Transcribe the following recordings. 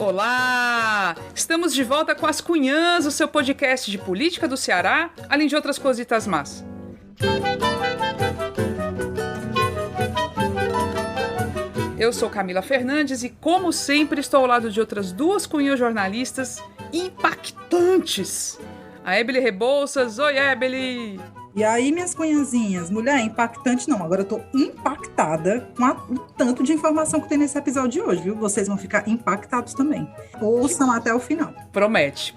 Olá! Estamos de volta com As Cunhãs, o seu podcast de política do Ceará, além de outras cositas más. Eu sou Camila Fernandes e, como sempre, estou ao lado de outras duas cunhãs jornalistas impactantes. A Ebeli Rebouças. Oi, Ebeli! E aí, minhas cunhazinhas? Mulher, impactante não. Agora eu tô impactada com o tanto de informação que tem nesse episódio de hoje, viu? Vocês vão ficar impactados também. Ouçam até o final. Promete.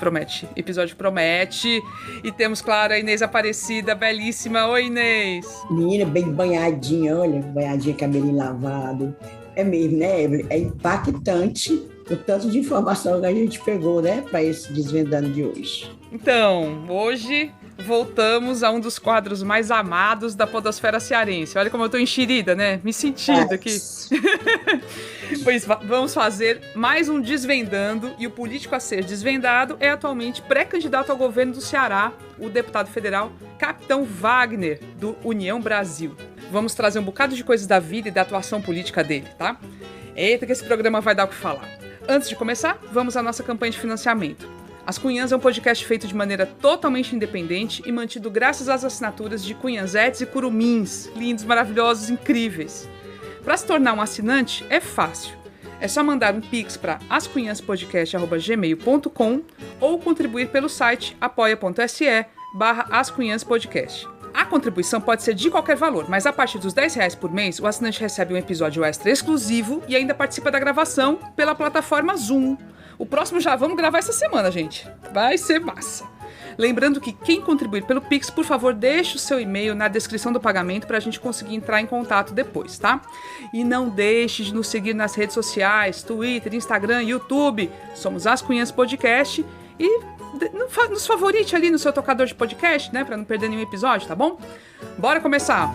Episódio promete. E temos, claro, a Inês Aparecida, belíssima. Oi, Inês! Menina, bem banhadinha, olha, banhadinha, cabelinho lavado. É mesmo, né, Evelyn? É impactante o tanto de informação que a gente pegou, né, para esse Desvendando de hoje. Então, hoje voltamos a um dos quadros mais amados da podosfera cearense. Olha como eu tô enxerida, né? Me sentindo aqui. Pois vamos fazer mais um Desvendando, e o político a ser desvendado é atualmente pré-candidato ao governo do Ceará, o deputado federal Capitão Wagner, do União Brasil. Vamos trazer um bocado de coisas da vida e da atuação política dele, tá? Eita, que esse programa vai dar o que falar. Antes de começar, vamos à nossa campanha de financiamento. As Cunhãs é um podcast feito de maneira totalmente independente e mantido graças às assinaturas de cunhanzetes e curumins, lindos, maravilhosos, incríveis. Para se tornar um assinante, é fácil. É só mandar um pix para ascunhaspodcast@gmail.com ou contribuir pelo site apoia.se/ascunhaspodcast. A contribuição pode ser de qualquer valor, mas a partir dos R$10 por mês, o assinante recebe um episódio extra exclusivo e ainda participa da gravação pela plataforma Zoom. O próximo já vamos gravar essa semana, gente. Vai ser massa. Lembrando que quem contribuir pelo Pix, por favor, deixe o seu e-mail na descrição do pagamento para a gente conseguir entrar em contato depois, tá? E não deixe de nos seguir nas redes sociais, Twitter, Instagram, YouTube. Somos As Cunhãs Podcast e nos favorite ali no seu tocador de podcast, né? Para não perder nenhum episódio, tá bom? Bora começar!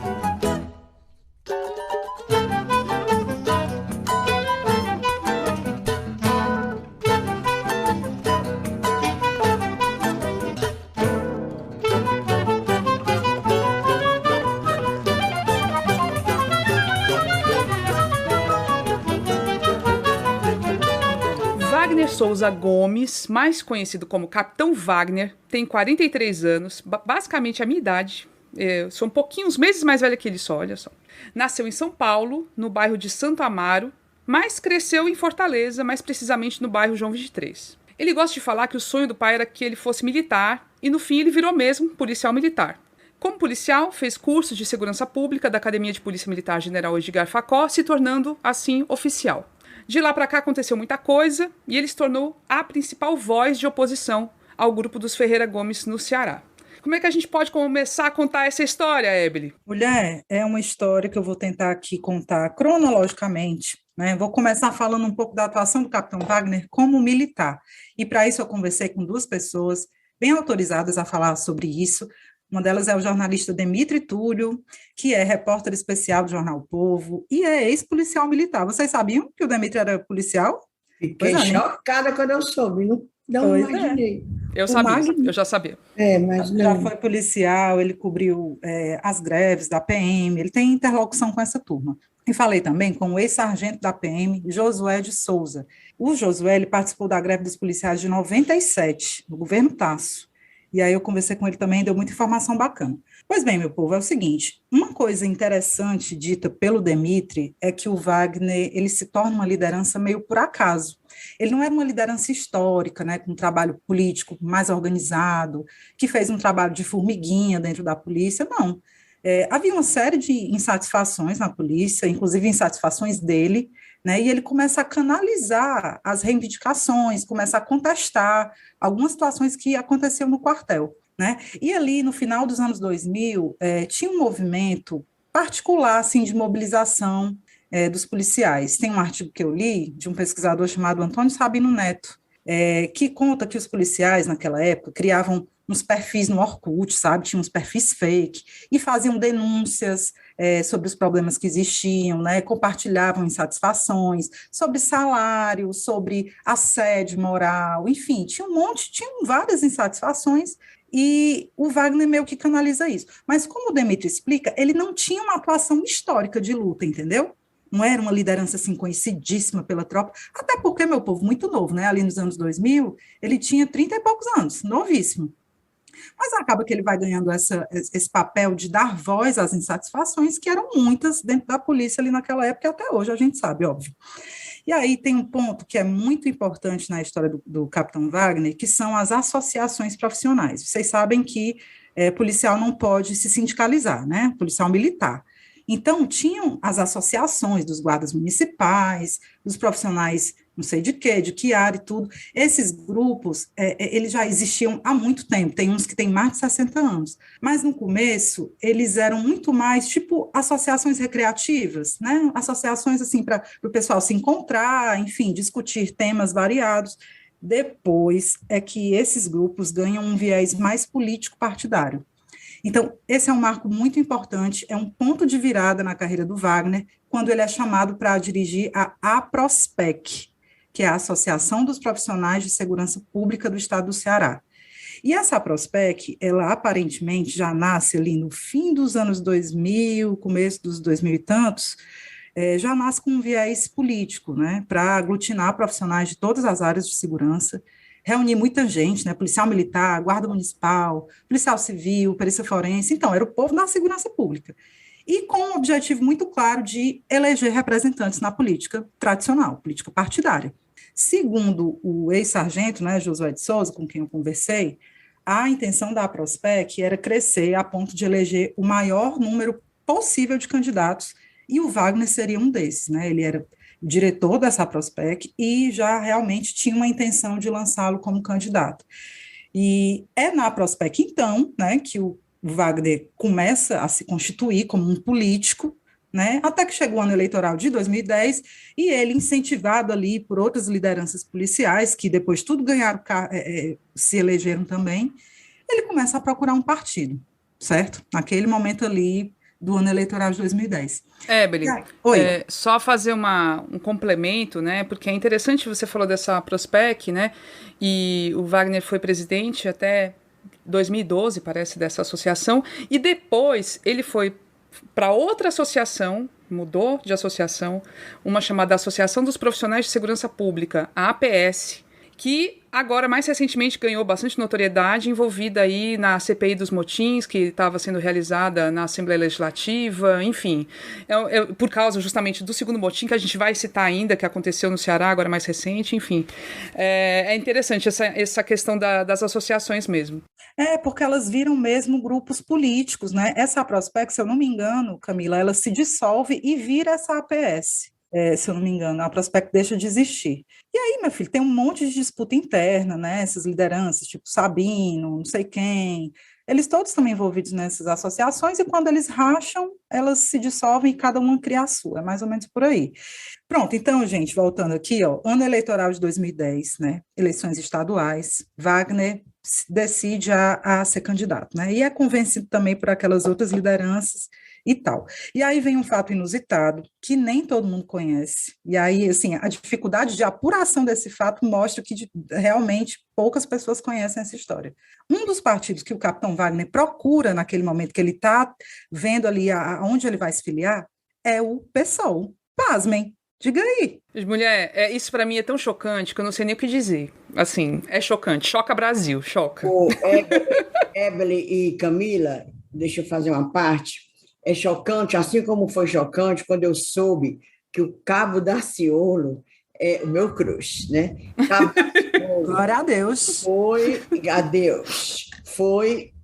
Wagner Souza Gomes, mais conhecido como Capitão Wagner, tem 43 anos, basicamente a minha idade. Eu sou uns meses mais velha que ele só, olha só. Nasceu em São Paulo, no bairro de Santo Amaro, mas cresceu em Fortaleza, mais precisamente no bairro João 23. Ele gosta de falar que o sonho do pai era que ele fosse militar, e no fim ele virou mesmo policial militar. Como policial, fez curso de segurança pública da Academia de Polícia Militar General Edgar Facó, se tornando, assim, oficial. De lá para cá aconteceu muita coisa e ele se tornou a principal voz de oposição ao grupo dos Ferreira Gomes no Ceará. Como é que a gente pode começar a contar essa história, Ebeli? Mulher, é uma história que eu vou tentar aqui contar cronologicamente, né? Vou começar falando um pouco da atuação do Capitão Wagner como militar. E para isso eu conversei com duas pessoas bem autorizadas a falar sobre isso. Uma delas é o jornalista Demitri Túlio, que é repórter especial do Jornal o Povo e é ex-policial militar. Vocês sabiam que o Demitri era policial? Fiquei chocada quando eu soube, não imaginei. Eu sabia, eu já sabia. Mas não. Já foi policial, ele cobriu as greves da PM, ele tem interlocução com essa turma. E falei também com o ex-sargento da PM, Josué de Souza. O Josué ele participou da greve dos policiais de 97, no governo Tasso. E aí eu conversei com ele também, deu muita informação bacana. Pois bem, meu povo, é o seguinte, uma coisa interessante dita pelo Demitri é que o Wagner, ele se torna uma liderança meio por acaso. Ele não era uma liderança histórica, né, com um trabalho político mais organizado, que fez um trabalho de formiguinha dentro da polícia, não. Havia uma série de insatisfações na polícia, inclusive insatisfações dele, né, e ele começa a canalizar as reivindicações, começa a contestar algumas situações que aconteciam no quartel, né, e ali no final dos anos 2000, tinha um movimento particular, assim, de mobilização dos policiais. Tem um artigo que eu li, de um pesquisador chamado Antônio Sabino Neto, que conta que os policiais, naquela época, criavam uns perfis no Orkut, sabe, tinham uns perfis fake, e faziam denúncias sobre os problemas que existiam, né, compartilhavam insatisfações, sobre salário, sobre assédio moral, enfim, tinham várias insatisfações, e o Wagner meio que canaliza isso. Mas como o Demitri explica, ele não tinha uma atuação histórica de luta, entendeu? não era uma liderança assim conhecidíssima pela tropa, até porque, meu povo, muito novo, né? Ali nos anos 2000, ele tinha 30 e poucos anos, novíssimo. Mas acaba que ele vai ganhando esse papel de dar voz às insatisfações, que eram muitas dentro da polícia ali naquela época, e até hoje a gente sabe, óbvio. E aí tem um ponto que é muito importante na história do Capitão Wagner, que são as associações profissionais. Vocês sabem que policial não pode se sindicalizar, né? Policial militar. Então, tinham as associações dos guardas municipais, dos profissionais não sei de quê, de que área e tudo. Esses grupos, eles já existiam há muito tempo, tem uns que têm mais de 60 anos, mas no começo eles eram muito mais tipo associações recreativas, né? Associações assim para o pessoal se encontrar, enfim, discutir temas variados. Depois é que esses grupos ganham um viés mais político-partidário. Então, esse é um marco muito importante, é um ponto de virada na carreira do Wagner, quando ele é chamado para dirigir a APROSPEC, que é a Associação dos Profissionais de Segurança Pública do Estado do Ceará. E essa APROSPEC, ela aparentemente já nasce ali no fim dos anos 2000, começo dos 2000 e tantos, já nasce com um viés político, né, para aglutinar profissionais de todas as áreas de segurança, reunir muita gente, né, policial militar, guarda municipal, policial civil, perícia forense, então, era o povo da segurança pública. E com um objetivo muito claro de eleger representantes na política tradicional, política partidária. Segundo o ex-sargento, né, Josué de Souza, com quem eu conversei, a intenção da APROSPEC era crescer a ponto de eleger o maior número possível de candidatos, e o Wagner seria um desses, né, ele era diretor dessa APROSPEC e já realmente tinha uma intenção de lançá-lo como candidato. E é na APROSPEC, então, né, que o Wagner começa a se constituir como um político, né, até que chegou o ano eleitoral de 2010, e ele, incentivado ali por outras lideranças policiais, que depois tudo ganharam, se elegeram também, ele começa a procurar um partido, certo? Naquele momento ali do ano eleitoral de 2010. Beli, só fazer um complemento, né, porque é interessante, você falou dessa Prospec, né, e o Wagner foi presidente até 2012, parece, dessa associação, e depois ele foi para outra associação, mudou de associação, uma chamada Associação dos Profissionais de Segurança Pública, a APS, que agora, mais recentemente, ganhou bastante notoriedade, envolvida aí na CPI dos motins, que estava sendo realizada na Assembleia Legislativa, enfim, por causa justamente do segundo motim, que a gente vai citar ainda, que aconteceu no Ceará, agora mais recente, enfim. É interessante essa questão das associações mesmo. Porque elas viram mesmo grupos políticos, né? Essa Prospec, se eu não me engano, Camila, ela se dissolve e vira essa APS. Se eu não me engano, a Prospec deixa de existir. E aí, meu filho, tem um monte de disputa interna, né? Essas lideranças, tipo Sabino, não sei quem, eles todos estão envolvidos nessas associações, e quando eles racham, elas se dissolvem e cada uma cria a sua, é mais ou menos por aí. Pronto, então, gente, voltando aqui, ó, ano eleitoral de 2010, né? Eleições estaduais, Wagner decide a ser candidato, né? E é convencido também por aquelas outras lideranças e tal. E aí vem um fato inusitado, que nem todo mundo conhece. E aí, assim, a dificuldade de apuração desse fato mostra que realmente poucas pessoas conhecem essa história. Um dos partidos que o capitão Wagner procura naquele momento que ele está vendo ali aonde ele vai se filiar é o PSOL. Pasmem. Diga aí. Mulher, isso para mim é tão chocante que eu não sei nem o que dizer. Assim, é chocante. Choca Brasil, choca. Evelyn e Camila, deixa eu fazer uma parte. É chocante, assim como foi chocante quando eu soube que o Cabo Daciolo é o meu crush, né? Cabo Daciolo, glória a Deus.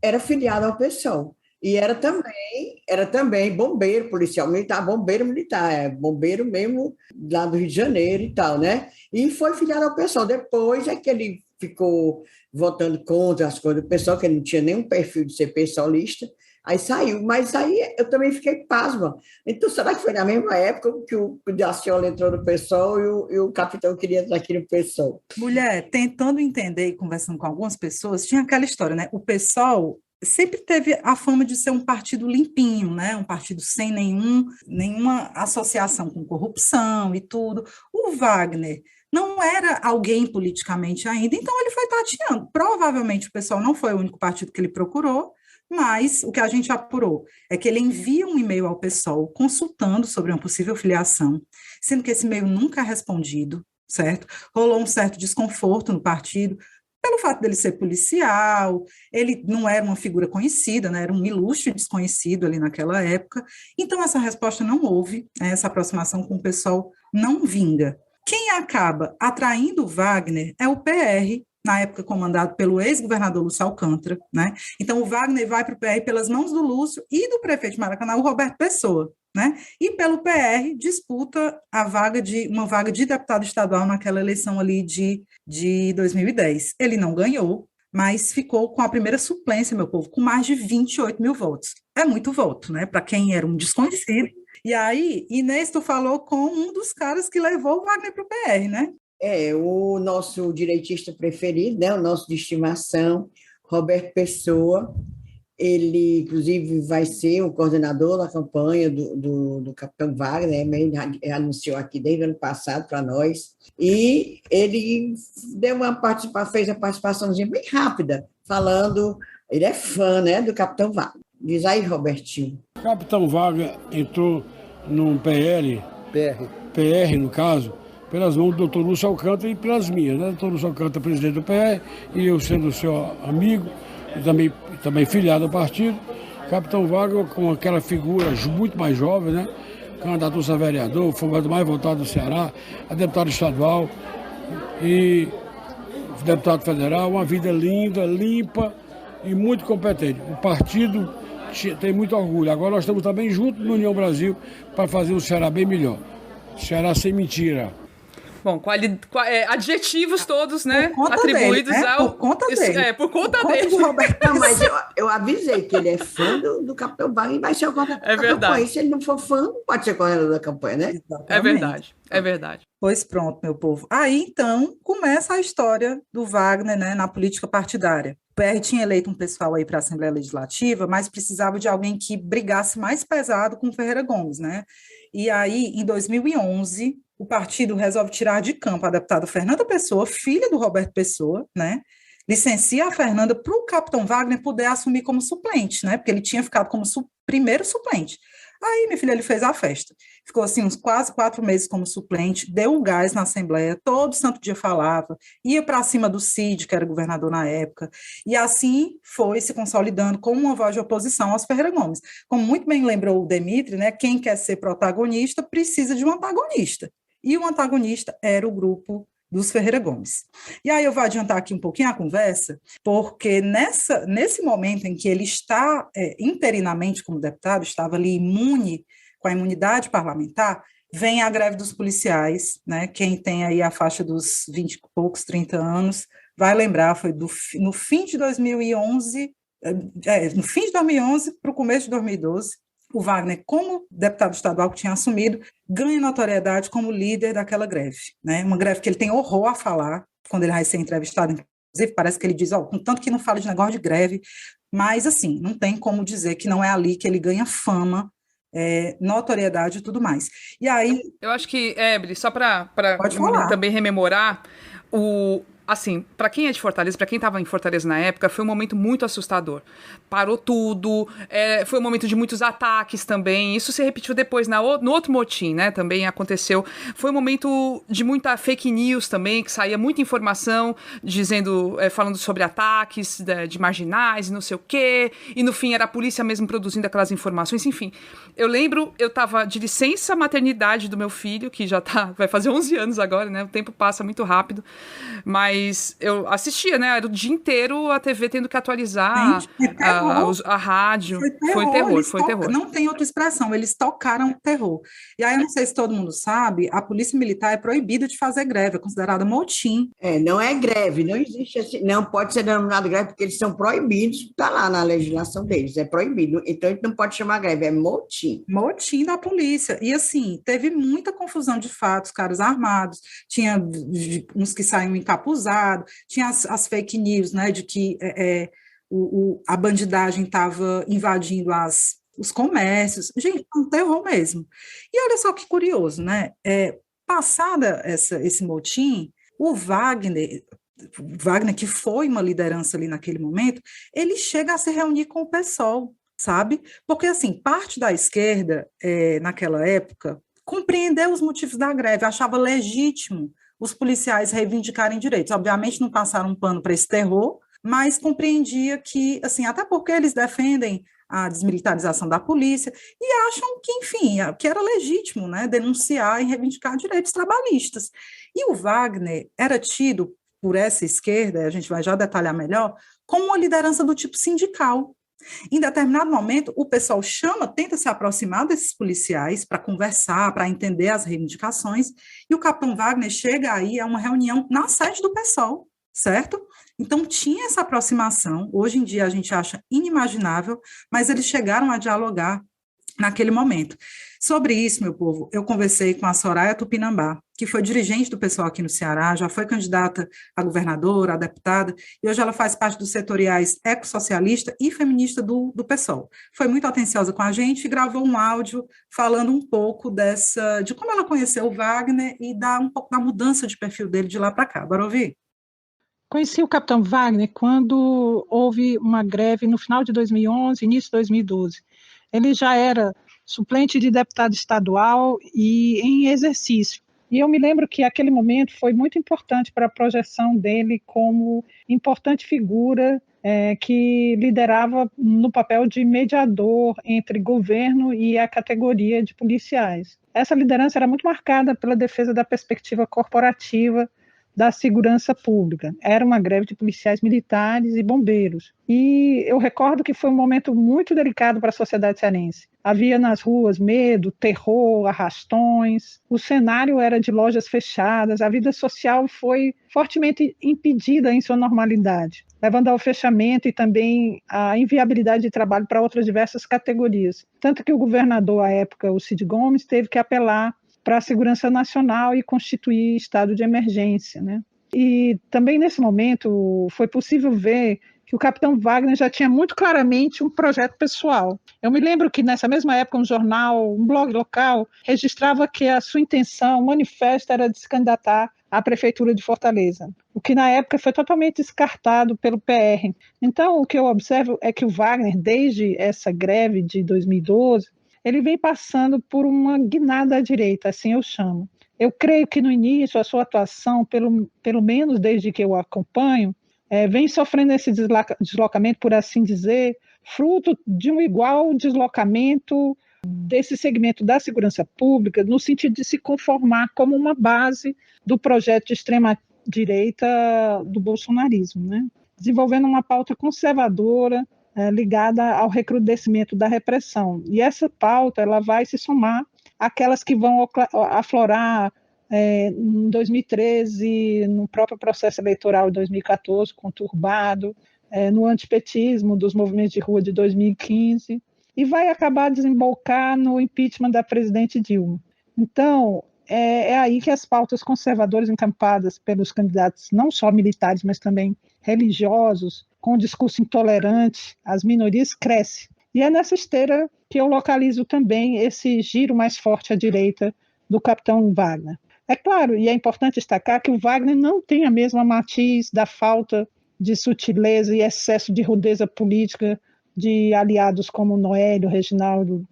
Era filiado ao PSOL. E era também bombeiro policial militar, bombeiro militar, bombeiro mesmo lá do Rio de Janeiro e tal, né? E foi filiado ao PSOL. Depois é que ele ficou votando contra as coisas do PSOL, que ele não tinha nenhum perfil de ser PSOLista, aí saiu. Mas aí eu também fiquei pasma. Então, será que foi na mesma época que o Daciolo entrou no PSOL e o capitão queria entrar aqui no PSOL? Mulher, tentando entender e conversando com algumas pessoas, tinha aquela história, né? O PSOL sempre teve a fama de ser um partido limpinho, né? Um partido sem nenhuma associação com corrupção e tudo. O Wagner não era alguém politicamente ainda, então ele foi tateando. Provavelmente o PSOL não foi o único partido que ele procurou, Mas o que a gente apurou é que ele envia um e-mail ao PSOL consultando sobre uma possível filiação, sendo que esse e-mail nunca é respondido, certo? Rolou um certo desconforto no partido, pelo fato dele ser policial, ele não era uma figura conhecida, né, era um ilustre desconhecido ali naquela época, então essa resposta não houve, né, essa aproximação com o PSOL não vinga. Quem acaba atraindo o Wagner é o PR, na época comandado pelo ex-governador Lúcio Alcântara, né? Então o Wagner vai para o PR pelas mãos do Lúcio e do prefeito de Maracanã, o Roberto Pessoa, né? E pelo PR disputa uma vaga de deputado estadual naquela eleição ali de 2010. Ele não ganhou, mas ficou com a primeira suplência, meu povo, com mais de 28 mil votos. É muito voto, né? Para quem era um desconhecido. E aí, Inês, tu falou com um dos caras que levou o Wagner para o PR, né? O nosso direitista preferido, né, o nosso de estimação, Roberto Pessoa, ele, inclusive, vai ser o coordenador da campanha do capitão Wagner, né, ele anunciou aqui desde o ano passado para nós, e ele fez a participaçãozinha bem rápida, falando, ele é fã, né, do capitão Wagner. Diz aí, Robertinho. O capitão Wagner entrou num PR, no caso, pelas mãos do doutor Lúcio Alcântara e pelas minhas, né? O doutor Lúcio Alcântara, presidente do PR, e eu sendo seu amigo, e também filiado ao partido. Capitão Wagner, com aquela figura muito mais jovem, né? Candidato a vereador, foi o mais votado do Ceará, a deputado estadual e deputado federal, uma vida linda, limpa e muito competente. O partido tem muito orgulho. Agora nós estamos também juntos no União Brasil para fazer o Ceará bem melhor. Ceará sem mentira. Bom, adjetivos todos, né, atribuídos dele, né? Por conta dele. Por conta dele. Não, mas eu avisei que ele é fã do capitão Wagner e vai ser o coordenador da campanha. Se ele não for fã, não pode ser coordenador da campanha, né? Exatamente. É verdade. Pois pronto, meu povo. Aí, então, começa a história do Wagner, né, na política partidária. O PR tinha eleito um pessoal aí para a Assembleia Legislativa, mas precisava de alguém que brigasse mais pesado com o Ferreira Gomes, né? E aí, em 2011, o partido resolve tirar de campo a deputada Fernanda Pessoa, filha do Roberto Pessoa, né? Licencia a Fernanda para o capitão Wagner poder assumir como suplente, né? Porque ele tinha ficado como primeiro suplente. Aí, minha filha, ele fez a festa. Ficou assim uns quase 4 meses como suplente, deu um gás na Assembleia, todo santo dia falava, ia para cima do Cid, que era governador na época, e assim foi se consolidando como uma voz de oposição aos Ferreira Gomes. Como muito bem lembrou o Demitri, né, quem quer ser protagonista precisa de um antagonista. E o antagonista era o grupo dos Ferreira Gomes. E aí eu vou adiantar aqui um pouquinho a conversa, porque nesse momento em que ele está interinamente como deputado, estava ali imune, com a imunidade parlamentar, vem a greve dos policiais, né? Quem tem aí a faixa dos 20 e poucos, 30 anos, vai lembrar, foi no fim de 2011, no fim de 2011 para o começo de 2012, o Wagner, como deputado estadual que tinha assumido, ganha notoriedade como líder daquela greve, né? Uma greve que ele tem horror a falar, quando ele vai ser entrevistado, inclusive, parece que ele diz, contanto que não fala de negócio de greve, mas, assim, não tem como dizer que não é ali que ele ganha fama, notoriedade e tudo mais. E aí... Eu acho que, Ebri, só para também rememorar, assim, para quem é de Fortaleza, para quem estava em Fortaleza na época, foi um momento muito assustador. Parou tudo, foi um momento de muitos ataques também. Isso se repetiu depois no outro motim, né? Também aconteceu. Foi um momento de muita fake news também, que saía muita informação falando sobre ataques de marginais e não sei o quê. E no fim era a polícia mesmo produzindo aquelas informações. Enfim, eu lembro, eu estava de licença maternidade do meu filho, que já vai fazer 11 anos agora, né? O tempo passa muito rápido. Mas eu assistia, né? Era o dia inteiro a TV tendo que atualizar a rádio. Foi terror. Não tem outra expressão, eles tocaram terror. E aí, eu não sei se todo mundo sabe, a polícia militar é proibida de fazer greve, é considerada motim. Não é greve, não existe assim, não pode ser denominado greve, porque eles são proibidos, está lá na legislação deles, é proibido. Então, a gente não pode chamar greve, é motim. Motim da polícia. E, assim, teve muita confusão de fato, os caras armados, tinha uns que saíam encapuzados, tinha as fake news, né, de que a bandidagem estava invadindo os comércios. Gente, é um terror mesmo. E olha só que curioso, né? Passada esse motim, o Wagner, Wagner, que foi uma liderança ali naquele momento, ele chega a se reunir com o PSOL, sabe? Porque, assim, parte da esquerda, naquela época, compreendeu os motivos da greve, achava legítimo os policiais reivindicarem direitos. Obviamente não passaram um pano para esse terror, mas compreendia que, assim, até porque eles defendem a desmilitarização da polícia e acham que, enfim, que era legítimo, né, denunciar e reivindicar direitos trabalhistas. E o Wagner era tido por essa esquerda, a gente vai já detalhar melhor, como uma liderança do tipo sindical. Em determinado momento, o pessoal tenta se aproximar desses policiais para conversar, para entender as reivindicações, e o capitão Wagner chega aí a uma reunião na sede do PSOL, certo? Então, tinha essa aproximação, hoje em dia a gente acha inimaginável, mas eles chegaram a dialogar naquele momento. Sobre isso, meu povo, eu conversei com a Soraya Tupinambá, que foi dirigente do pessoal aqui no Ceará, já foi candidata a governadora, a deputada, e hoje ela faz parte dos setoriais ecossocialista e feminista do PSOL. Foi muito atenciosa com a gente e gravou um áudio falando um pouco de como ela conheceu o Wagner e um pouco da mudança de perfil dele de lá para cá. Bora ouvir? Conheci o capitão Wagner quando houve uma greve no final de 2011, início de 2012. Ele já era suplente de deputado estadual e em exercício. E eu me lembro que aquele momento foi muito importante para a projeção dele como importante figura que liderava no papel de mediador entre governo e a categoria de policiais. Essa liderança era muito marcada pela defesa da perspectiva corporativa da segurança pública. Era uma greve de policiais militares e bombeiros. E eu recordo que foi um momento muito delicado para a sociedade cearense. Havia nas ruas medo, terror, arrastões, o cenário era de lojas fechadas, a vida social foi fortemente impedida em sua normalidade, levando ao fechamento e também à inviabilidade de trabalho para outras diversas categorias. Tanto que o governador, à época, o Cid Gomes, teve que apelar para a segurança nacional e constituir estado de emergência, né? E também nesse momento foi possível ver que o capitão Wagner já tinha muito claramente um projeto pessoal. Eu me lembro que nessa mesma época um blog local, registrava que a sua intenção, o manifesto, era de se candidatar à prefeitura de Fortaleza, o que na época foi totalmente descartado pelo PR. Então, o que eu observo é que o Wagner, desde essa greve de 2012, ele vem passando por uma guinada à direita, assim eu chamo. Eu creio que no início a sua atuação, pelo menos desde que eu acompanho, vem sofrendo esse deslocamento, por assim dizer, fruto de um igual deslocamento desse segmento da segurança pública, no sentido de se conformar como uma base do projeto de extrema-direita do bolsonarismo, né? Desenvolvendo uma pauta conservadora, ligada ao recrudescimento da repressão. E essa pauta ela vai se somar àquelas que vão aflorar em 2013, no próprio processo eleitoral de 2014, conturbado, no antipetismo dos movimentos de rua de 2015, e vai acabar desembocar no impeachment da presidente Dilma. Então, é aí que as pautas conservadoras encampadas pelos candidatos, não só militares, mas também religiosos, com discurso intolerante às minorias, cresce. E é nessa esteira que eu localizo também esse giro mais forte à direita do capitão Wagner. É claro, e é importante destacar que o Wagner não tem a mesma matiz da falta de sutileza e excesso de rudeza política de aliados como Noélio, Reginaldo,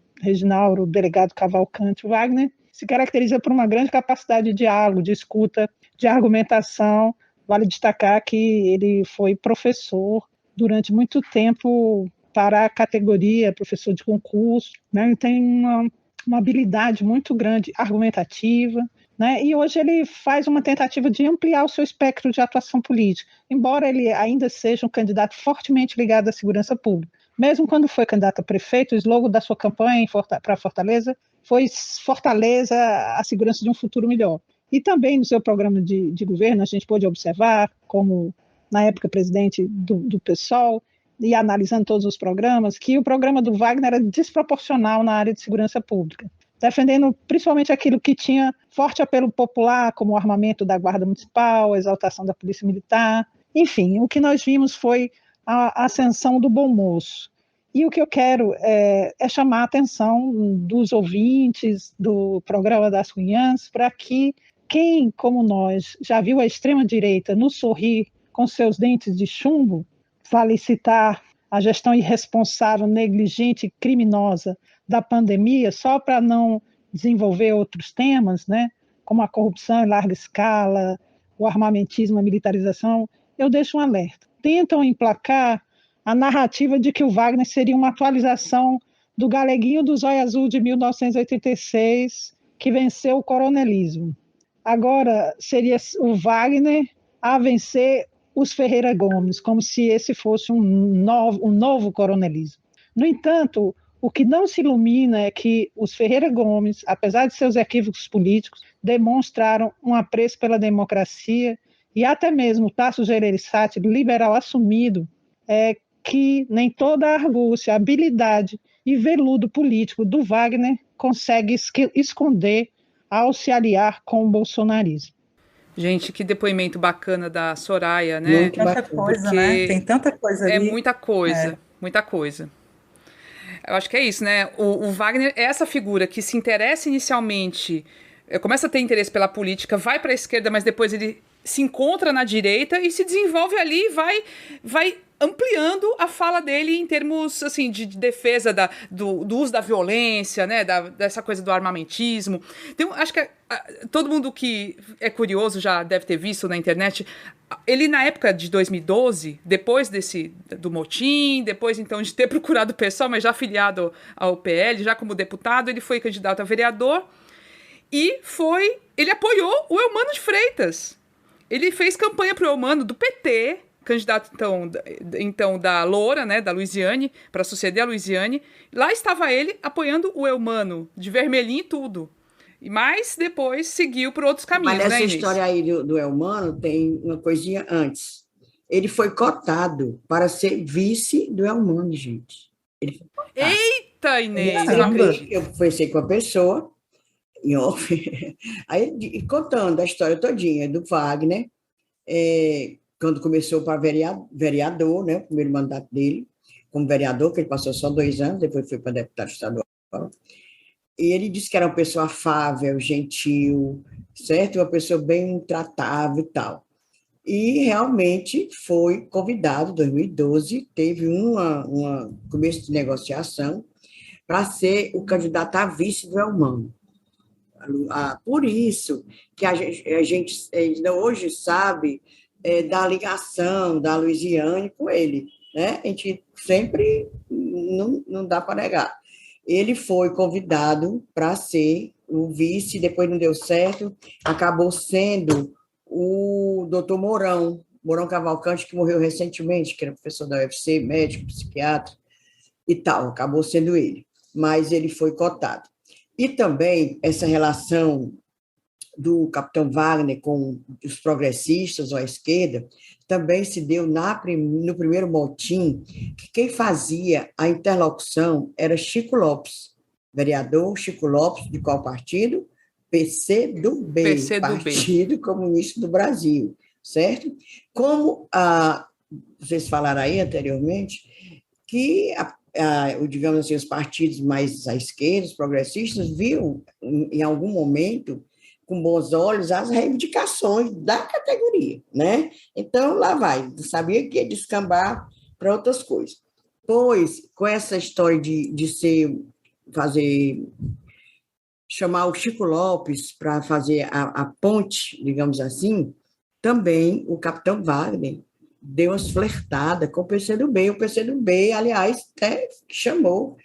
o delegado Cavalcante. O Wagner se caracteriza por uma grande capacidade de diálogo, de escuta, de argumentação. Vale destacar que ele foi professor durante muito tempo para a categoria, professor de concurso, né? Ele tem uma habilidade muito grande, argumentativa, né? E hoje ele faz uma tentativa de ampliar o seu espectro de atuação política, embora ele ainda seja um candidato fortemente ligado à segurança pública. Mesmo quando foi candidato a prefeito, o slogan da sua campanha para Fortaleza foi Fortaleza, a segurança de um futuro melhor. E também no seu programa de governo, a gente pôde observar, como na época presidente do PSOL, e analisando todos os programas, que o programa do Wagner era desproporcional na área de segurança pública, defendendo principalmente aquilo que tinha forte apelo popular, como o armamento da Guarda Municipal, a exaltação da Polícia Militar. Enfim, o que nós vimos foi a ascensão do bom moço. E o que eu quero é chamar a atenção dos ouvintes do programa das Cunhãs para que quem, como nós, já viu a extrema-direita no sorrir com seus dentes de chumbo, vale citar a gestão irresponsável, negligente e criminosa da pandemia, só para não desenvolver outros temas, né, como a corrupção em larga escala, o armamentismo, a militarização, eu deixo um alerta. Tentam emplacar a narrativa de que o Wagner seria uma atualização do galeguinho do Zóio Azul de 1986, que venceu o coronelismo. Agora seria o Wagner a vencer os Ferreira Gomes, como se esse fosse um novo coronelismo. No entanto, o que não se ilumina é que os Ferreira Gomes, apesar de seus equívocos políticos, demonstraram um apreço pela democracia, e até mesmo o Tasso Gereissati, liberal assumido, que nem toda a argúcia, habilidade e veludo político do Wagner consegue esconder ao se aliar com o bolsonarismo. Gente, que depoimento bacana da Soraya, né? Tanta coisa, né? Tem tanta coisa ali. É muita coisa, muita coisa. Eu acho que é isso, né? O Wagner é essa figura que se interessa inicialmente, começa a ter interesse pela política, vai para a esquerda, mas depois ele se encontra na direita e se desenvolve ali e vai ampliando a fala dele em termos assim, de defesa do uso da violência, né, dessa coisa do armamentismo. Então, acho que todo mundo que é curioso já deve ter visto na internet. Ele, na época de 2012, depois do motim, depois, então, de ter procurado o PSOL, mas já afiliado ao PL, já como deputado, ele foi candidato a vereador e ele apoiou o Eumano de Freitas. Ele fez campanha para o Eumano do PT, candidato, então da Loura, né, da Luiziane, para suceder a Luiziane. Lá estava ele apoiando o Eumano, de vermelhinho e tudo. Mas depois seguiu por outros caminhos, mas nessa Inês? História aí do Eumano tem uma coisinha antes. Ele foi cotado para ser vice do Eumano, gente. Ele foi cotado. Eita, Inês! Não acredito. Eu conversei com a pessoa, em off, aí contando a história todinha do Wagner, quando começou para vereador, né, o primeiro mandato dele, como vereador, que ele passou só 2 anos, depois foi para deputado estadual. E ele disse que era uma pessoa afável, gentil, certo? Uma pessoa bem tratável e tal. E realmente foi convidado, em 2012, teve um começo de negociação para ser o candidato a vice do Eumano. Por isso que a gente ainda hoje sabe da ligação da Luiziane com ele, né? A gente sempre não dá para negar. Ele foi convidado para ser o vice, depois não deu certo, acabou sendo o doutor Mourão Cavalcante, que morreu recentemente, que era professor da UFC, médico, psiquiatra e tal, acabou sendo ele, mas ele foi cotado. E também essa relação do capitão Wagner com os progressistas ou a esquerda também se deu no primeiro motim, que quem fazia a interlocução era Chico Lopes, vereador Chico Lopes, de qual partido? PCdoB, Partido Comunista do Brasil, certo? Como vocês falaram aí anteriormente, que digamos assim, os partidos mais à esquerda, os progressistas, viam em algum momento com bons olhos as reivindicações da categoria, né? Então, lá vai, sabia que ia descambar para outras coisas. Pois, com essa história de chamar o Chico Lopes para fazer a ponte, digamos assim, também o capitão Wagner deu umas flertadas com o PCdoB. O PCdoB, aliás, até chamou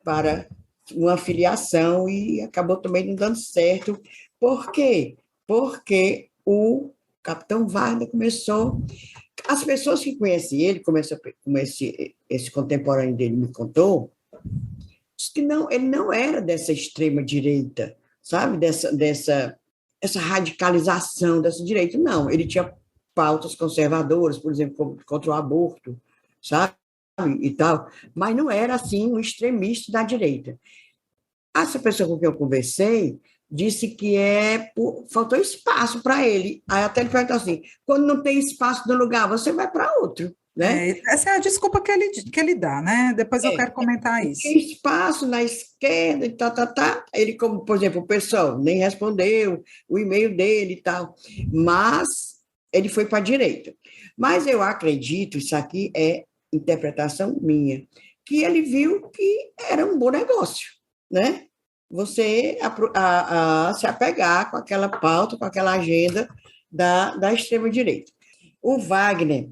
para uma filiação e acabou também não dando certo. Por quê? Porque o capitão Wagner começou... As pessoas que conhecem ele, como esse contemporâneo dele me contou, disse que ele não era dessa extrema-direita, sabe? Essa radicalização dessa direita. Não, ele tinha pautas conservadoras, por exemplo, contra o aborto, sabe? E tal, mas não era, assim, um extremista da direita. Essa pessoa com quem eu conversei disse que faltou espaço para ele. Aí até ele perguntou assim, quando não tem espaço no lugar, você vai para outro, né? Essa é a desculpa que ele dá, né? Depois eu quero comentar isso. Tem espaço na esquerda e tal. Ele, como, por exemplo, o pessoal nem respondeu o e-mail dele e tal, mas ele foi para a direita. Mas eu acredito, isso aqui é interpretação minha, que ele viu que era um bom negócio, né? Você se apegar com aquela pauta, com aquela agenda da extrema-direita. O Wagner,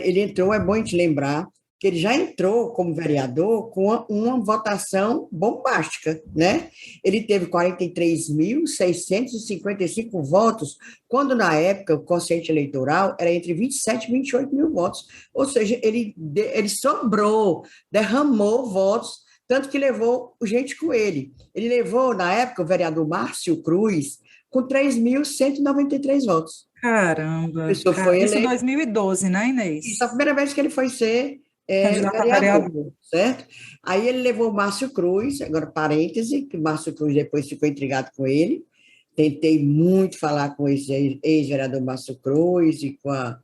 ele entrou, é bom a gente lembrar, que ele já entrou como vereador com uma votação bombástica, né? Ele teve 43.655 votos, quando, na época, o quociente eleitoral era entre 27 e 28 mil votos. Ou seja, ele sobrou, derramou votos, tanto que levou gente com ele. Ele levou, na época, o vereador Márcio Cruz, com 3.193 votos. Caramba! Isso foi Isso em 2012, né, Inês? Isso é a primeira vez que ele foi ser vereador, certo? Aí ele levou o Márcio Cruz, agora parêntese, que o Márcio Cruz depois ficou intrigado com ele. Tentei muito falar com esse ex-vereador Márcio Cruz e com a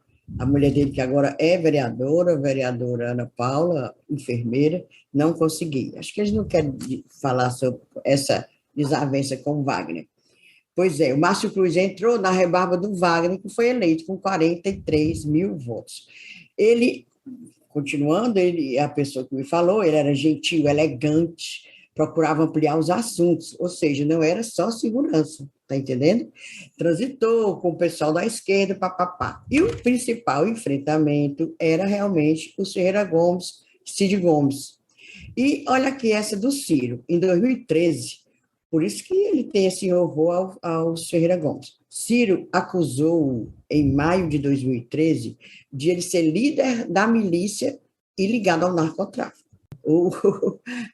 mulher dele, que agora é vereadora Ana Paula, enfermeira, não consegui. Acho que eles não querem falar sobre essa desavença com o Wagner. Pois é, o Márcio Cruz entrou na rebarba do Wagner, que foi eleito com 43 mil votos. Ele, continuando, ele é a pessoa que me falou, ele era gentil, elegante, procurava ampliar os assuntos, ou seja, não era só segurança, tá entendendo? Transitou com o pessoal da esquerda, papapá. E o principal enfrentamento era realmente o Ferreira Gomes, Cid Gomes. E olha aqui essa do Ciro, em 2013, por isso que ele tem esse horror ao Ferreira Gomes. Ciro acusou, em maio de 2013, de ele ser líder da milícia e ligado ao narcotráfico. O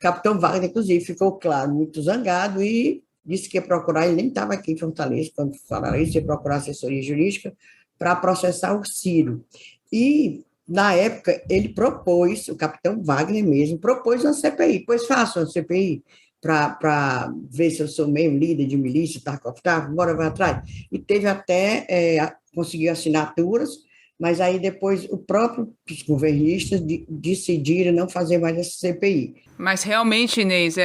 capitão Wagner, inclusive, ficou, claro, muito zangado e disse que ia procurar, ele nem estava aqui em Fortaleza, quando falaram isso, ia procurar assessoria jurídica para processar o Ciro. E, na época, ele propôs, o capitão Wagner mesmo, propôs uma CPI, pois faça uma CPI, para ver se eu sou meio líder de milícia, bora vai atrás. E teve até, conseguiu assinaturas, mas aí depois o próprio governista decidiram não fazer mais essa CPI. Mas realmente, Inês,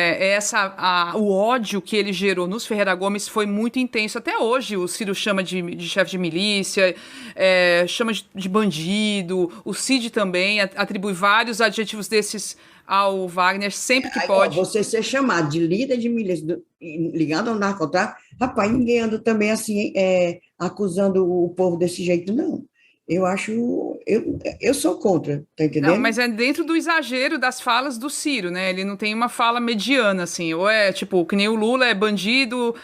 o ódio que ele gerou nos Ferreira Gomes foi muito intenso. Até hoje o Ciro chama de chefe de milícia, chama de bandido, o Cid também atribui vários adjetivos desses ao Wagner sempre que pode. Você ser chamado de líder de milícia ligado ao narcotráfico, rapaz, ninguém anda também assim, acusando o povo desse jeito, não. Eu acho, eu sou contra, tá entendendo? Não, mas é dentro do exagero das falas do Ciro, né? Ele não tem uma fala mediana, assim, ou é tipo, que nem o Lula é bandido,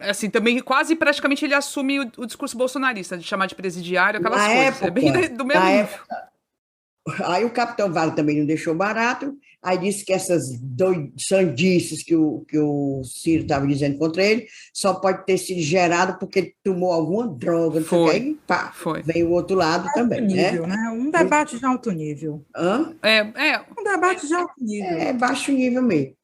assim, também quase praticamente ele assume o discurso bolsonarista, de chamar de presidiário, aquelas coisas. Época, é bem do mesmo nível. Aí o capitão Wagner também não deixou barato, aí disse que essas sandices que o Ciro estava dizendo contra ele só pode ter sido gerado porque ele tomou alguma droga, não sei o que, aí pá, vem o outro lado também. Nível, né? Um debate de alto nível. Hã? Um debate de alto nível. É baixo nível mesmo.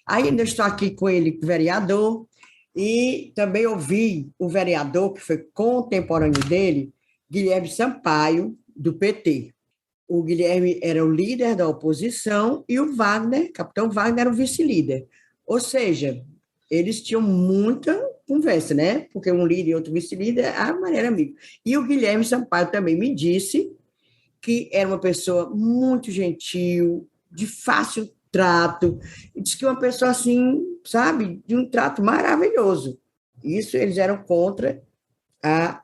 Aí ainda estou aqui com ele, vereador, e também ouvi o vereador, que foi contemporâneo dele, Guilherme Sampaio, do PT. O Guilherme era o líder da oposição e o Wagner, capitão Wagner, era o vice-líder. Ou seja, eles tinham muita conversa, né? Porque um líder e outro vice-líder, a maneira amiga. E o Guilherme Sampaio também me disse que era uma pessoa muito gentil, de fácil trato, e disse que uma pessoa assim, sabe, de um trato maravilhoso. Isso eles eram contra a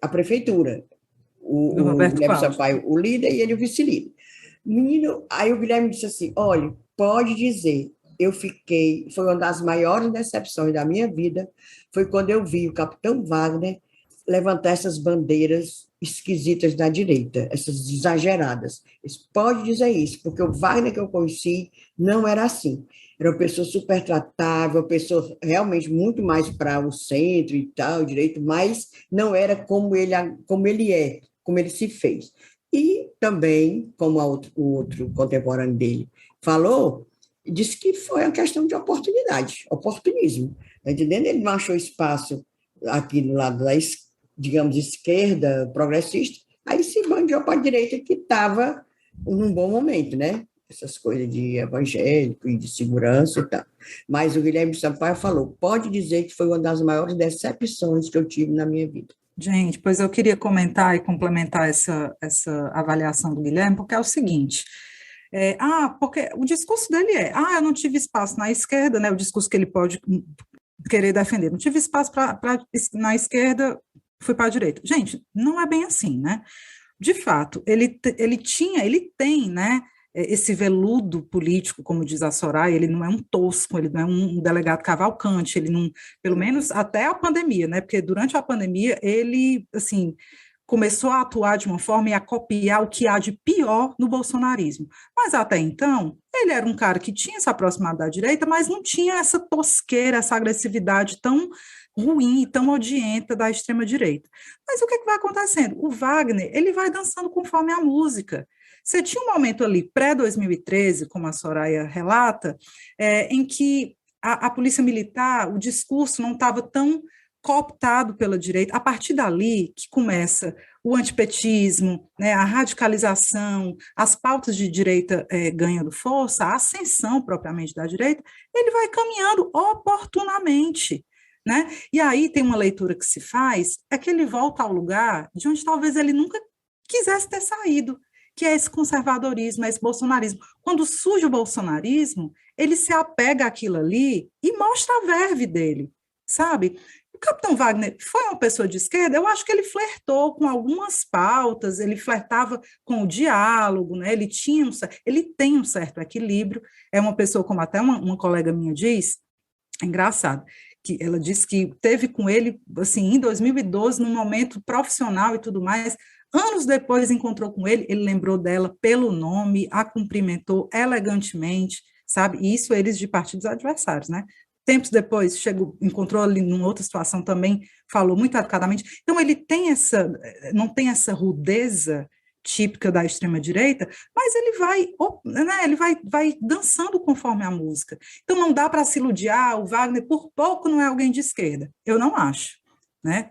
prefeitura. O Guilherme Sampaio, o líder, e ele o vice-líder. Menino, aí o Guilherme disse assim, olha, pode dizer, foi uma das maiores decepções da minha vida, foi quando eu vi o capitão Wagner levantar essas bandeiras esquisitas da direita, essas exageradas. Ele pode dizer isso, porque o Wagner que eu conheci não era assim. Era uma pessoa super tratável, uma pessoa realmente muito mais para o centro e tal, direito, mas não era como ele é, como ele se fez. E também, como o outro contemporâneo dele falou, disse que foi uma questão de oportunidade, oportunismo. Tá entendendo? Ele não achou espaço aqui no lado da, digamos, esquerda, progressista, aí se bandiou para a direita, que estava num bom momento, né? Essas coisas de evangélico e de segurança e tal. Mas o Guilherme Sampaio falou, pode dizer que foi uma das maiores decepções que eu tive na minha vida. Gente, pois eu queria comentar e complementar essa avaliação do Guilherme, porque é o seguinte, porque o discurso dele eu não tive espaço na esquerda, né, o discurso que ele pode querer defender, não tive espaço na esquerda, fui para a direita. Gente, não é bem assim, né? De fato, ele tem, né, esse veludo político, como diz a Soraya, ele não é um tosco, ele não é um delegado Cavalcante, ele não, pelo menos até a pandemia, né, porque durante a pandemia ele, assim, começou a atuar de uma forma e a copiar o que há de pior no bolsonarismo. Mas até então, ele era um cara que tinha se aproximado da direita, mas não tinha essa tosqueira, essa agressividade tão ruim e tão odienta da extrema-direita. Mas o que vai acontecendo? O Wagner, ele vai dançando conforme a música. Você tinha um momento ali, pré-2013, como a Soraya relata, em que a polícia militar, o discurso não estava tão cooptado pela direita. A partir dali que começa o antipetismo, né, a radicalização, as pautas de direita ganhando força, a ascensão propriamente da direita, ele vai caminhando oportunamente, né? E aí tem uma leitura que se faz, é que ele volta ao lugar de onde talvez ele nunca quisesse ter saído, que é esse conservadorismo, é esse bolsonarismo. Quando surge o bolsonarismo, ele se apega àquilo ali e mostra a verve dele, sabe? O capitão Wagner foi uma pessoa de esquerda, eu acho que ele flertou com algumas pautas, ele flertava com o diálogo, né? Ele tem um certo equilíbrio, é uma pessoa, como até uma colega minha diz, é engraçado, que ela disse que teve com ele, assim, em 2012, num momento profissional e tudo mais, anos depois encontrou com ele lembrou dela pelo nome, a cumprimentou elegantemente, sabe? E isso eles de partidos adversários, né? Tempos depois, encontrou ali numa outra situação também, falou muito educadamente. Então, ele tem não tem essa rudeza típica da extrema-direita, mas ele vai dançando conforme a música. Então, não dá para se iludir, o Wagner, por pouco, não é alguém de esquerda. Eu não acho, né?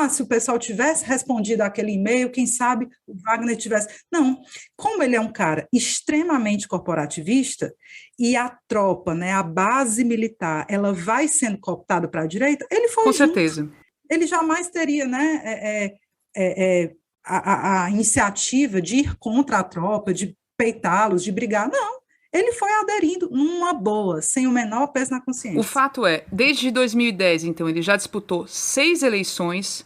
Se o pessoal tivesse respondido aquele e-mail, quem sabe o Wagner tivesse... Não, como ele é um cara extremamente corporativista e a tropa, né, a base militar, ela vai sendo cooptada para a direita, ele foi Com junto. certeza. Ele jamais teria, né, a iniciativa de ir contra a tropa, de peitá-los, de brigar. Não, ele foi aderindo numa boa, sem o menor peso na consciência. O fato é, desde 2010, então, ele já disputou 6 eleições,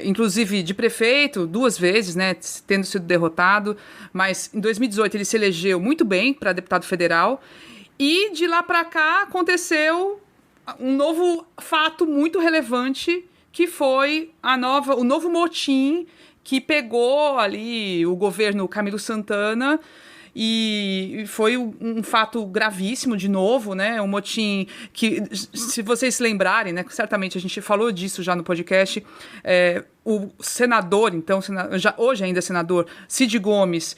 inclusive de prefeito, 2 vezes, né, tendo sido derrotado, mas em 2018 ele se elegeu muito bem para deputado federal, e de lá para cá aconteceu um novo fato muito relevante, que foi o novo motim que pegou ali o governo Camilo Santana. E foi um fato gravíssimo, de novo, né? Um motim que, se vocês se lembrarem, né? Certamente a gente falou disso já no podcast. O senador, então, hoje ainda senador, Cid Gomes,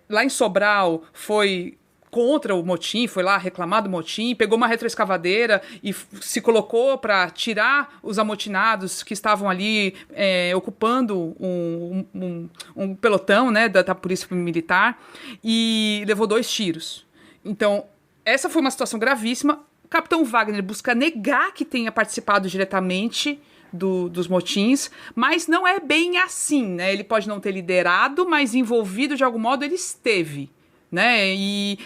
lá em Sobral, foi contra o motim, foi lá reclamar do motim, pegou uma retroescavadeira e se colocou para tirar os amotinados que estavam ali ocupando um pelotão, né, da polícia militar, e levou 2 tiros. Então, essa foi uma situação gravíssima. O capitão Wagner busca negar que tenha participado diretamente dos motins, mas não é bem assim, né? Ele pode não ter liderado, mas envolvido de algum modo ele esteve. Né? E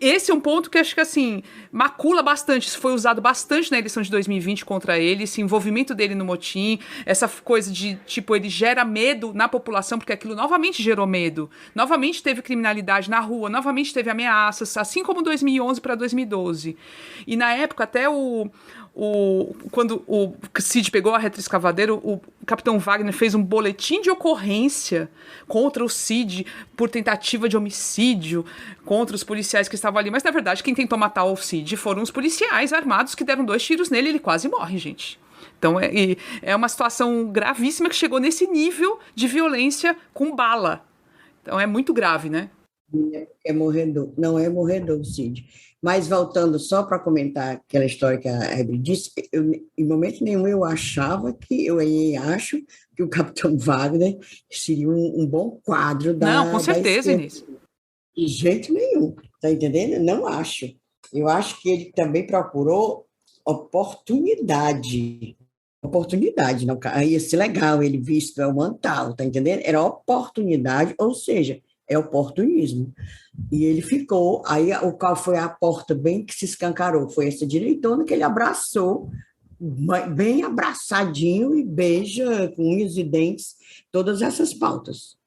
esse é um ponto que acho que assim macula bastante. Isso foi usado bastante na eleição de 2020 contra ele, esse envolvimento dele no motim, essa coisa de tipo, ele gera medo na população, porque aquilo novamente gerou medo, novamente teve criminalidade na rua, novamente teve ameaças, assim como 2011 para 2012. E na época até quando o Cid pegou a retroescavadeira, o capitão Wagner fez um boletim de ocorrência contra o Cid por tentativa de homicídio, contra os policiais que estavam ali. Mas, na verdade, quem tentou matar o Cid foram os policiais armados que deram 2 tiros nele e ele quase morre, gente. Então, é uma situação gravíssima que chegou nesse nível de violência com bala. Então, é muito grave, né? É morredor, não é morredor, Cid. Mas voltando só para comentar aquela história que a Hebe disse, em momento nenhum eu acho que o capitão Wagner seria um bom quadro da Não, com certeza, Inês. De jeito nenhum, tá entendendo? Não acho. Eu acho que ele também procurou oportunidade, oportunidade, não ia ser legal ele visto o mantal, tá entendendo? Era oportunidade, ou seja, é oportunismo. E ele ficou, aí o qual foi a porta bem que se escancarou? Foi essa direitona que ele abraçou, bem abraçadinho e beija com unhas e dentes todas essas pautas.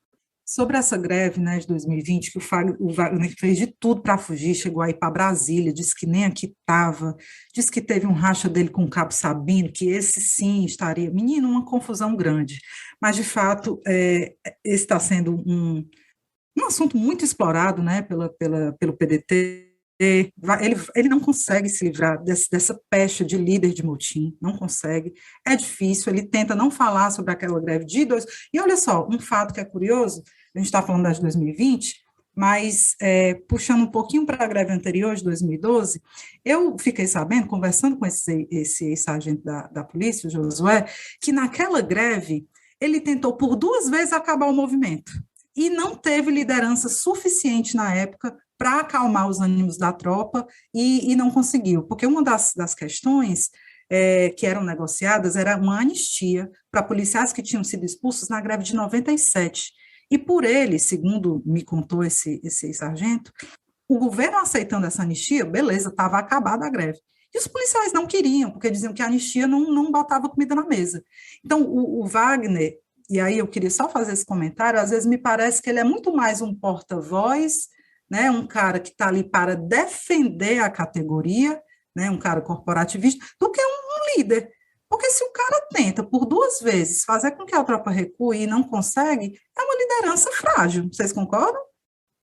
Sobre essa greve, né, de 2020, que o Wagner fez de tudo para fugir, chegou aí para Brasília, disse que nem aqui estava, disse que teve um racha dele com o Cabo Sabino, que esse sim estaria, menino, uma confusão grande. Mas, de fato, esse está sendo um assunto muito explorado, né, pelo PDT. Ele não consegue se livrar dessa pecha de líder de motim, não consegue, é difícil, ele tenta não falar sobre aquela greve de dois. E olha só, um fato que é curioso, a gente está falando da de 2020, mas puxando um pouquinho para a greve anterior, de 2012, eu fiquei sabendo, conversando com esse sargento da polícia, o Josué, que naquela greve ele tentou por 2 vezes acabar o movimento, e não teve liderança suficiente na época para acalmar os ânimos da tropa, e não conseguiu, porque uma das questões que eram negociadas era uma anistia para policiais que tinham sido expulsos na greve de 97, e por ele, segundo me contou esse sargento, o governo aceitando essa anistia, beleza, estava acabada a greve. E os policiais não queriam, porque diziam que a anistia não botava comida na mesa. Então, o Wagner, e aí eu queria só fazer esse comentário, às vezes me parece que ele é muito mais um porta-voz, né, um cara que está ali para defender a categoria, né, um cara corporativista, do que um líder. Porque se o cara tenta, por 2 vezes, fazer com que a tropa recue e não consegue, é uma liderança frágil. Vocês concordam?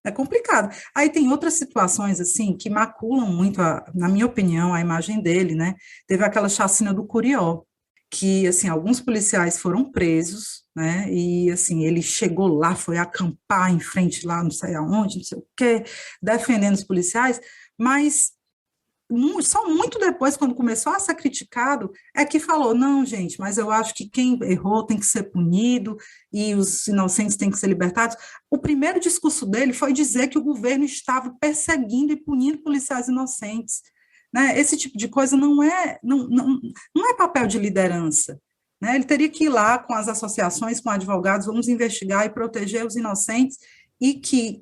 É complicado. Aí tem outras situações, assim, que maculam muito, na minha opinião, a imagem dele, né? Teve aquela chacina do Curió, que, assim, alguns policiais foram presos, né, e, assim, ele chegou lá, foi acampar em frente lá, não sei aonde, não sei o quê, defendendo os policiais, mas só muito depois, quando começou a ser criticado, é que falou, não, gente, mas eu acho que quem errou tem que ser punido e os inocentes têm que ser libertados. O primeiro discurso dele foi dizer que o governo estava perseguindo e punindo policiais inocentes, né? Esse tipo de coisa não é papel de liderança, né? Ele teria que ir lá com as associações, com advogados, vamos investigar e proteger os inocentes e que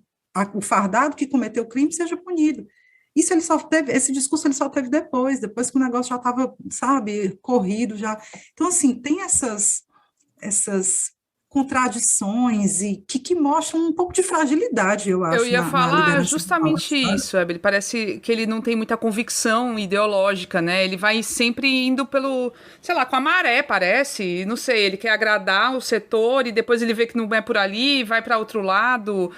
o fardado que cometeu o crime seja punido. Esse discurso ele só teve depois que o negócio já estava, sabe, corrido já. Então, assim, tem essas contradições e que mostram um pouco de fragilidade, eu acho. Eu ia falar justamente Paula, isso, Hebe. Parece que ele não tem muita convicção ideológica, né? Ele vai sempre indo pelo, sei lá, com a maré, parece. Não sei, ele quer agradar o setor e depois ele vê que não é por ali, vai para outro lado.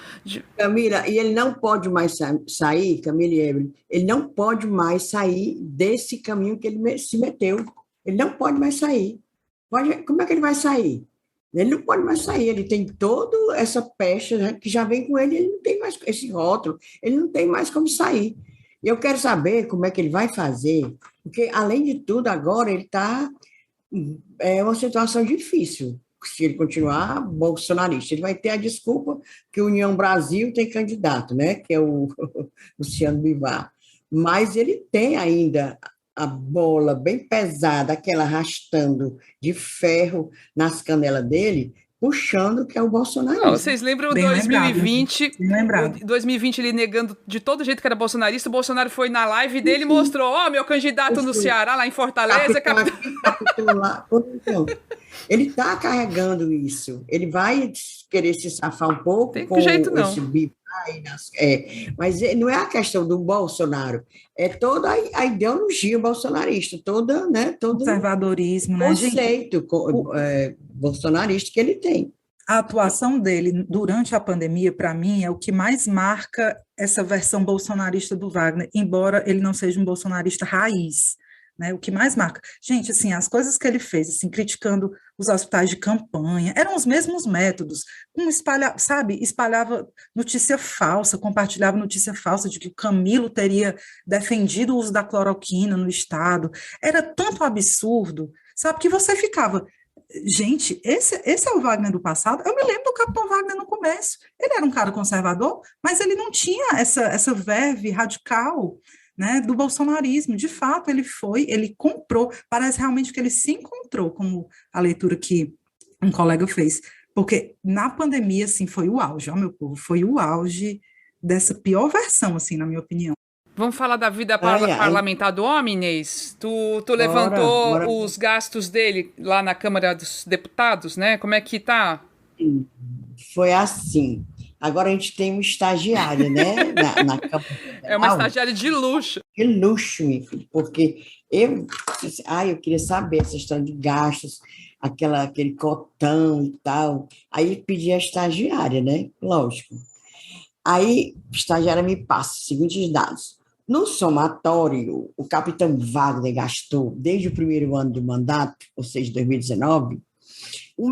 Camila, e ele não pode mais sair, Camila e Evelyn, ele não pode mais sair desse caminho que ele se meteu. Ele não pode mais sair. Como é que ele vai sair? Ele não pode mais sair, ele tem toda essa pecha, né, que já vem com ele, ele não tem mais esse rótulo, ele não tem mais como sair. E eu quero saber como é que ele vai fazer, porque, além de tudo, agora ele está uma situação difícil, se ele continuar bolsonarista. Ele vai ter a desculpa que a União Brasil tem candidato, né, que é o Luciano Bivar. Mas ele tem ainda a bola bem pesada, aquela arrastando de ferro nas canelas dele, puxando que é o Bolsonaro. Vocês lembram bem 2020? Lembrado. 2020 ele negando de todo jeito que era bolsonarista, o Bolsonaro foi na live dele e mostrou, meu candidato no Ceará, lá em Fortaleza. Capitão lá. Então, ele está carregando isso. Ele vai querer se safar um pouco tem com jeito, não. esse bico. Mas não é a questão do Bolsonaro, é toda a ideologia bolsonarista, todo conservadorismo, né, conceito bolsonarista que ele tem. A atuação dele durante a pandemia, para mim, é o que mais marca essa versão bolsonarista do Wagner, embora ele não seja um bolsonarista raiz, né? O que mais marca. Gente, assim, as coisas que ele fez, assim, criticando os hospitais de campanha, eram os mesmos métodos, espalhava notícia falsa, compartilhava notícia falsa de que o Camilo teria defendido o uso da cloroquina no Estado, era tanto absurdo, sabe, que você ficava, gente, esse é o Wagner do passado. Eu me lembro do Capitão Wagner no começo, ele era um cara conservador, mas ele não tinha essa verve radical, né, do bolsonarismo. De fato, ele comprou, parece realmente que ele se encontrou, como a leitura que um colega fez, porque na pandemia, assim, foi o auge, ó, meu povo, foi o auge dessa pior versão, assim, na minha opinião. Vamos falar da vida Ai, ai. parlamentar do homem, Inês? Tu Bora, levantou bora. os gastos dele lá na Câmara dos Deputados, né? Como é que tá? Foi assim. Agora a gente tem uma estagiária, né, na Câmara É uma Federal. estagiária de luxo. Que luxo, meu filho, porque eu queria saber essa história de gastos, aquele cotão e tal. Aí pedi a estagiária, né? Lógico. Aí a estagiária me passa os seguintes dados. No somatório, o capitão Wagner gastou, desde o primeiro ano do mandato, ou seja, 2019, R$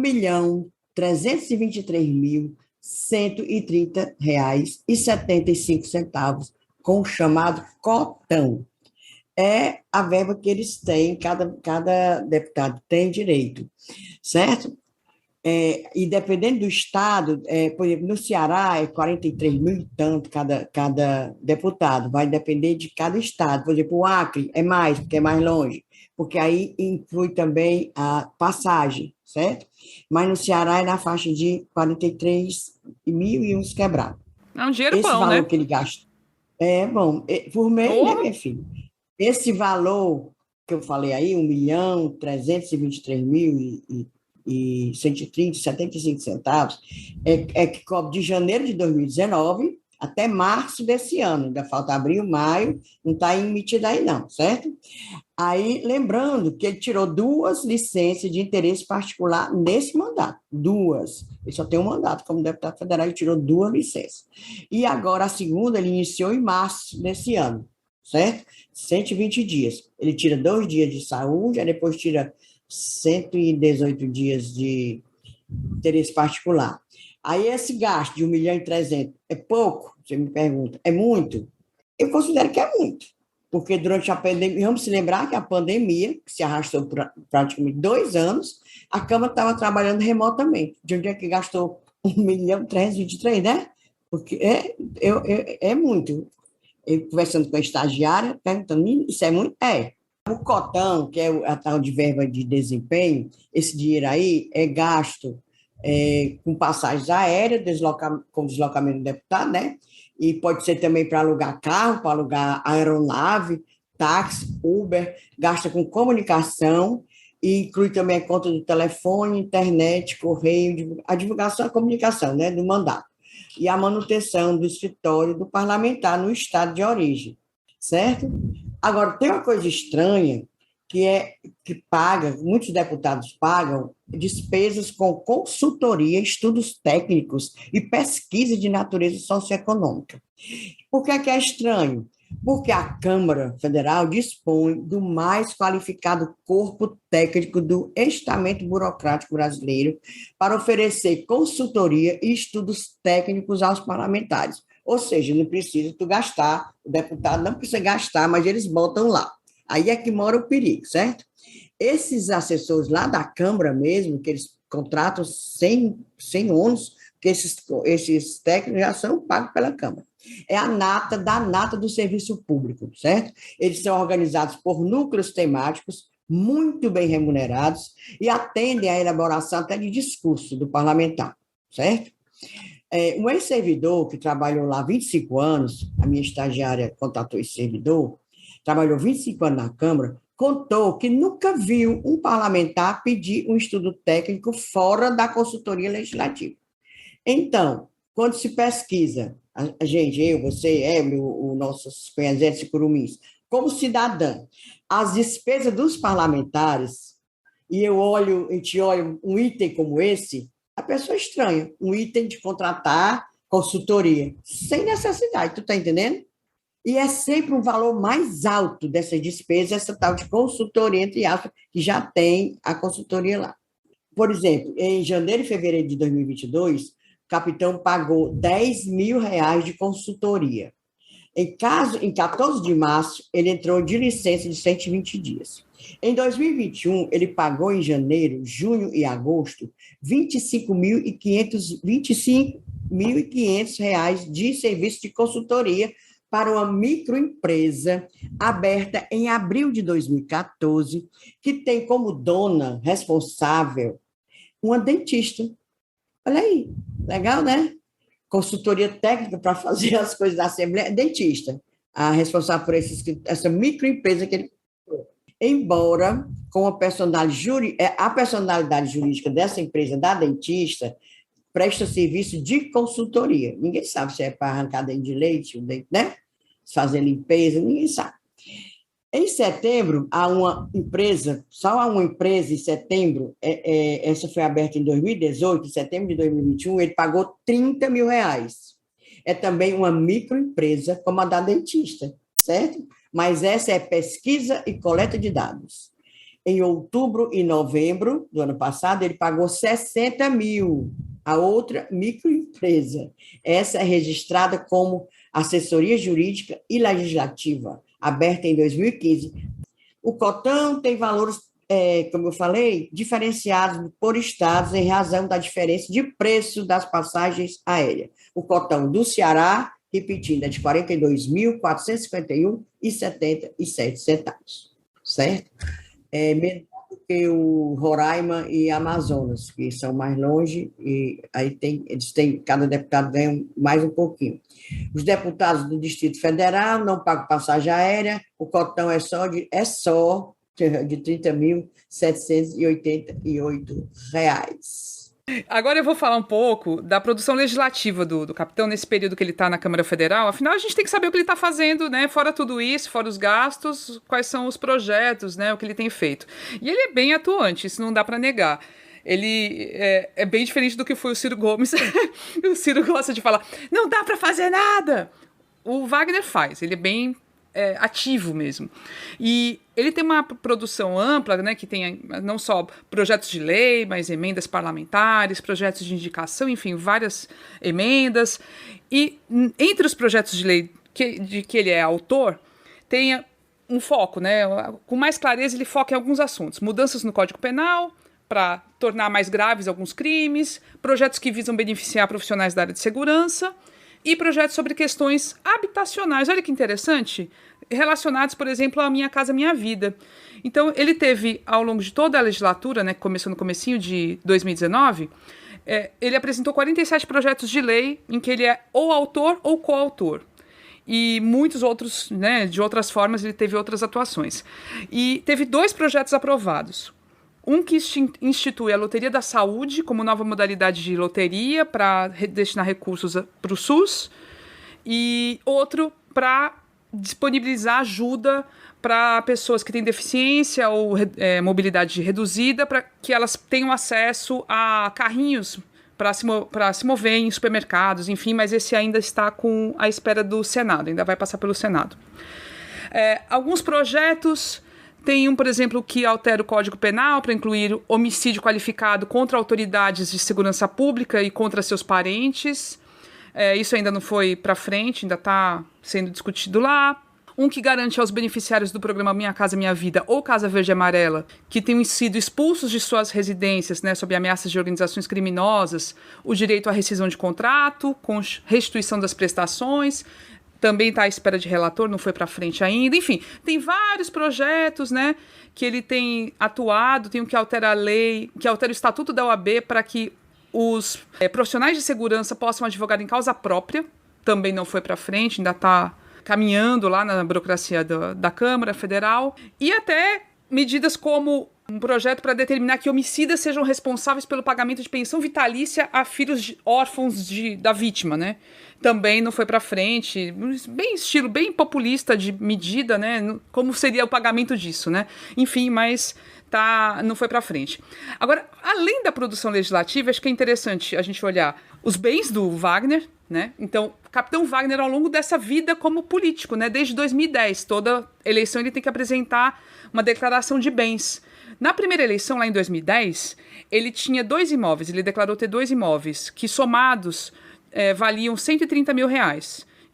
1.323.130,75 com o chamado cotão. É a verba que eles têm, cada deputado tem direito, certo? E dependendo do estado, por exemplo, no Ceará é 43 mil e tanto cada deputado, vai depender de cada estado. Por exemplo, o Acre é mais, porque é mais longe, porque aí inclui também a passagem, certo? Mas no Ceará é na faixa de 43 mil e uns quebrados. É um dinheiro Esse bom, valor né? que ele gasta é bom, por mês, né, Oh, minha filha? Esse valor que eu falei aí, 1.323.130,75 que cobre de janeiro de 2019 até março desse ano. Ainda falta abril, maio, não está emitido aí não, certo? Aí, lembrando que ele tirou 2 licenças de interesse particular nesse mandato, 2. Ele só tem um mandato como deputado federal, ele tirou 2 licenças. E agora a segunda ele iniciou em março desse ano, certo? 120 dias. Ele tira 2 dias de saúde, aí depois tira 118 dias de interesse particular. Aí esse gasto de 1.300.000 é pouco? Você me pergunta. É muito? Eu considero que é muito, porque durante a pandemia, vamos se lembrar que a pandemia, que se arrastou por praticamente 2 anos, a Câmara estava trabalhando remotamente. De onde é que gastou 1.323.000, né? Porque é muito. Eu conversando com a estagiária, perguntando, isso é muito? É. O cotão, que é a tal de verba de desempenho, esse dinheiro aí é gasto com passagens aéreas, com deslocamento do deputado, né? E pode ser também para alugar carro, para alugar aeronave, táxi, Uber, gasta com comunicação, e inclui também a conta do telefone, internet, correio, a divulgação e a comunicação, né, do mandato. E a manutenção do escritório do parlamentar no estado de origem, certo? Agora, tem uma coisa estranha, que muitos deputados pagam despesas com consultoria, estudos técnicos e pesquisa de natureza socioeconômica. Por que é estranho? Porque a Câmara Federal dispõe do mais qualificado corpo técnico do estamento burocrático brasileiro para oferecer consultoria e estudos técnicos aos parlamentares. Ou seja, não precisa tu gastar, o deputado não precisa gastar, mas eles botam lá. Aí é que mora o perigo, certo? Esses assessores lá da Câmara mesmo, que eles contratam sem ônus, que esses técnicos já são pagos pela Câmara. É a nata da nata do serviço público, certo? Eles são organizados por núcleos temáticos, muito bem remunerados, e atendem à elaboração até de discurso do parlamentar, certo? Um ex-servidor que trabalhou lá 25 anos, a minha estagiária contatou esse servidor, trabalhou 25 anos na Câmara, contou que nunca viu um parlamentar pedir um estudo técnico fora da consultoria legislativa. Então, quando se pesquisa, a gente, eu, você, os nossos conhecidos e curumins, como cidadã, as despesas dos parlamentares, e a gente olha um item como esse, a pessoa estranha, um item de contratar consultoria, sem necessidade, tu está entendendo? E é sempre um valor mais alto dessas despesas, essa tal de consultoria, entre aspas, que já tem a consultoria lá. Por exemplo, em janeiro e fevereiro de 2022, o capitão pagou R$10 mil de consultoria. Em 14 de março, ele entrou de licença de 120 dias. Em 2021, ele pagou em janeiro, junho e agosto R$ 25.500 de serviço de consultoria para uma microempresa aberta em abril de 2014, que tem como dona responsável uma dentista. Olha aí, legal, né? Consultoria técnica para fazer as coisas da Assembleia, dentista, a responsável por essa microempresa que ele criou. Embora com a personalidade jurídica dessa empresa, da dentista, presta serviço de consultoria. Ninguém sabe se é para arrancar dente de leite, né? Fazer limpeza, ninguém sabe. Em setembro, só há uma empresa em setembro, essa foi aberta em 2018, em setembro de 2021, ele pagou R$30 mil. É também uma microempresa como a da dentista, certo? Mas essa é pesquisa e coleta de dados. Em outubro e novembro do ano passado, ele pagou R$60 mil, a outra microempresa. Essa é registrada como assessoria jurídica e legislativa, aberta em 2015. O cotão tem valores, como eu falei, diferenciados por estados em razão da diferença de preço das passagens aéreas. O cotão do Ceará, repetindo, é de R$ 42.451,77, certo? Menos do que o Roraima e Amazonas, que são mais longe, e aí cada deputado ganha mais um pouquinho. Os deputados do Distrito Federal não pagam passagem aérea, o cotão é só de R$ 30.788. Agora eu vou falar um pouco da produção legislativa do capitão nesse período que ele está na Câmara Federal. Afinal, a gente tem que saber o que ele está fazendo, né? Fora tudo isso, fora os gastos, quais são os projetos, né? O que ele tem feito. E ele é bem atuante, isso não dá para negar. Ele é bem diferente do que foi o Ciro Gomes. O Ciro gosta de falar, não dá para fazer nada. O Wagner faz, ele é bem ativo mesmo. E ele tem uma produção ampla, né, que tem não só projetos de lei, mas emendas parlamentares, projetos de indicação, enfim, várias emendas. E entre os projetos de lei de que ele é autor, tem um foco, né? Com mais clareza, ele foca em alguns assuntos. Mudanças no Código Penal, para tornar mais graves alguns crimes, projetos que visam beneficiar profissionais da área de segurança e projetos sobre questões habitacionais. Olha que interessante, relacionados, por exemplo, à Minha Casa Minha Vida. Então, ele teve, ao longo de toda a legislatura, né, que começou no comecinho de 2019, ele apresentou 47 projetos de lei em que ele é ou autor ou coautor. E muitos outros, né, de outras formas, ele teve outras atuações. E teve 2 projetos aprovados. Um que institui a Loteria da Saúde como nova modalidade de loteria para destinar recursos para o SUS, e outro para disponibilizar ajuda para pessoas que têm deficiência ou mobilidade reduzida, para que elas tenham acesso a carrinhos para se mover em supermercados, enfim, mas esse ainda está à espera do Senado, ainda vai passar pelo Senado. Alguns projetos... Tem por exemplo, que altera o Código Penal para incluir homicídio qualificado contra autoridades de segurança pública e contra seus parentes. Isso ainda não foi para frente, ainda está sendo discutido lá. Um que garante aos beneficiários do programa Minha Casa Minha Vida ou Casa Verde e Amarela, que tenham sido expulsos de suas residências, né, sob ameaças de organizações criminosas, o direito à rescisão de contrato, com restituição das prestações. Também está à espera de relator, não foi para frente ainda. Enfim, tem vários projetos, né, que ele tem atuado, tem um que altera a lei, que altera o Estatuto da OAB para que os profissionais de segurança possam advogar em causa própria. Também não foi para frente, ainda está caminhando lá na burocracia da Câmara Federal. E até medidas como um projeto para determinar que homicidas sejam responsáveis pelo pagamento de pensão vitalícia a filhos órfãos da vítima, né? Também não foi para frente, bem estilo, bem populista de medida, né? Como seria o pagamento disso, né? Enfim, mas não foi para frente. Agora, além da produção legislativa, acho que é interessante a gente olhar os bens do Wagner, né? Então, o capitão Wagner, ao longo dessa vida como político, né? Desde 2010, toda eleição ele tem que apresentar uma declaração de bens. Na primeira eleição, lá em 2010, ele tinha 2 imóveis, ele declarou ter 2 imóveis, que somados valiam R$130 mil.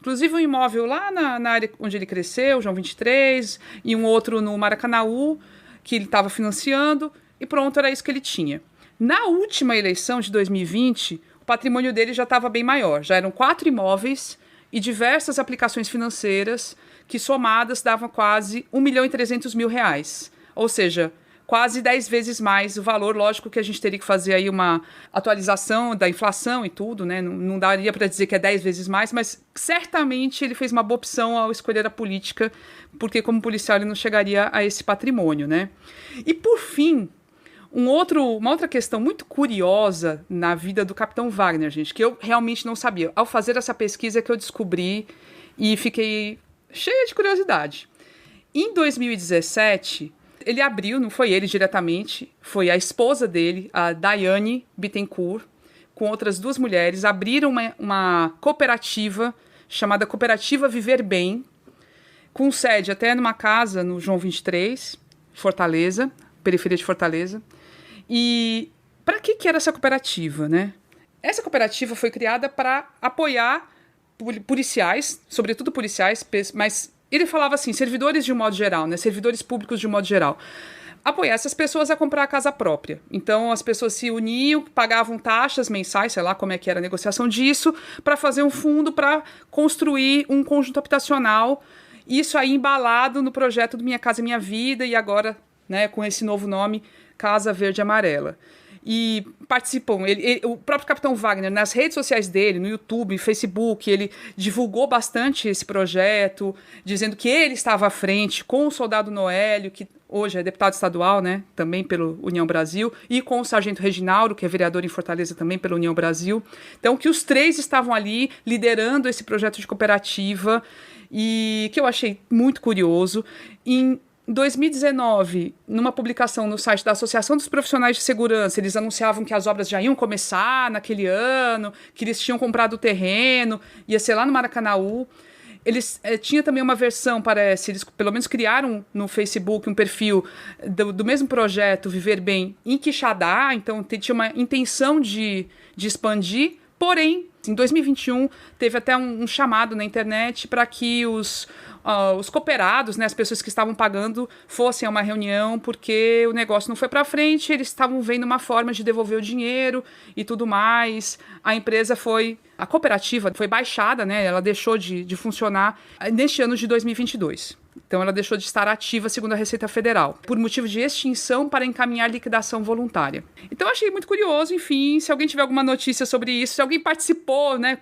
Inclusive um imóvel lá na área onde ele cresceu, João 23, e um outro no Maracanaú, que ele estava financiando, e pronto, era isso que ele tinha. Na última eleição de 2020, o patrimônio dele já estava bem maior, já eram 4 imóveis e diversas aplicações financeiras que somadas davam quase R$ 1.300.000. Ou seja, quase 10 vezes mais o valor. Lógico que a gente teria que fazer aí uma atualização da inflação e tudo, né? Não daria para dizer que é 10 vezes mais, mas certamente ele fez uma boa opção ao escolher a política, porque como policial ele não chegaria a esse patrimônio, né? E por fim, uma outra questão muito curiosa na vida do Capitão Wagner, gente, que eu realmente não sabia. Ao fazer essa pesquisa que eu descobri e fiquei cheia de curiosidade. Em 2017... ele abriu, não foi ele diretamente, foi a esposa dele, a Daiane Bittencourt, com outras 2 mulheres, abriram uma cooperativa chamada Cooperativa Viver Bem, com sede até numa casa no João 23, Fortaleza, periferia de Fortaleza. E para que era essa cooperativa, né? Essa cooperativa foi criada para apoiar policiais, sobretudo policiais, mas ele falava assim, servidores de um modo geral, né? Servidores públicos de um modo geral. Apoiar essas pessoas a comprar a casa própria. Então, as pessoas se uniam, pagavam taxas mensais, sei lá como é que era a negociação disso, para fazer um fundo para construir um conjunto habitacional. Isso aí embalado no projeto do Minha Casa Minha Vida e agora, né, com esse novo nome, Casa Verde Amarela. E participam, o próprio Capitão Wagner, nas redes sociais dele, no YouTube, Facebook, ele divulgou bastante esse projeto, dizendo que ele estava à frente com o Soldado Noélio, que hoje é deputado estadual, né, também pelo União Brasil, e com o Sargento Reginaldo, que é vereador em Fortaleza também pela União Brasil. Então, que os 3 estavam ali liderando esse projeto de cooperativa, e que eu achei muito curioso. Em 2019, numa publicação no site da Associação dos Profissionais de Segurança, eles anunciavam que as obras já iam começar naquele ano, que eles tinham comprado o terreno, ia ser lá no Maracanaú. Eles tinha também uma versão, parece, eles pelo menos criaram no Facebook um perfil do mesmo projeto, Viver Bem, em Quixadá, então tinha uma intenção de expandir, porém, em 2021, teve até um chamado na internet para que os cooperados, né, as pessoas que estavam pagando, fossem a uma reunião, porque o negócio não foi para frente, eles estavam vendo uma forma de devolver o dinheiro e tudo mais. A cooperativa foi baixada, né, ela deixou de funcionar neste ano de 2022. Então, ela deixou de estar ativa, segundo a Receita Federal, por motivo de extinção para encaminhar liquidação voluntária. Então, achei muito curioso, enfim, se alguém tiver alguma notícia sobre isso, se alguém participou, né,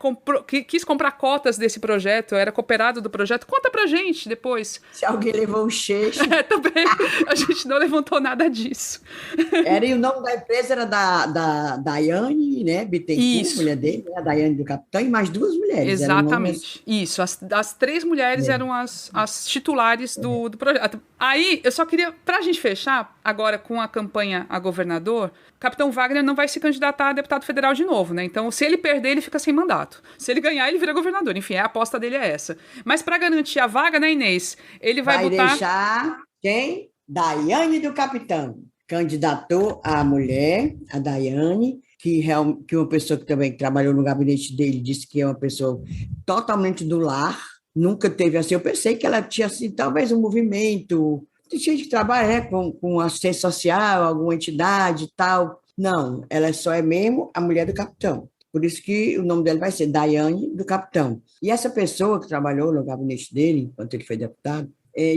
quis comprar cotas desse projeto, era cooperado do projeto, conta pra gente depois. Se alguém levou um xixi. Também, a gente não levantou nada disso. E o nome da empresa era da Daiane, né, Bittencourt, mulher dele, né, a Daiane do Capitão, e mais 2 mulheres. Exatamente, isso. As 3 mulheres eram as titulares do projeto. Aí, eu só queria, pra gente fechar, agora com a campanha a governador, Capitão Wagner não vai se candidatar a deputado federal de novo, né? Então, se ele perder, ele fica sem mandato. Se ele ganhar, ele vira governador. Enfim, a aposta dele é essa. Mas para garantir a vaga, né, Inês? Ele vai botar... deixar quem? Daiane do Capitão. Candidatou a mulher, a Daiane, que uma pessoa que também trabalhou no gabinete dele, disse que é uma pessoa totalmente do lar, nunca teve assim. Eu pensei que ela tinha assim, talvez um movimento, tinha de trabalhar com assistência social, alguma entidade e tal. Não, ela só é mesmo a mulher do capitão. Por isso que o nome dela vai ser Daiane do Capitão. E essa pessoa que trabalhou no gabinete dele, enquanto ele foi deputado,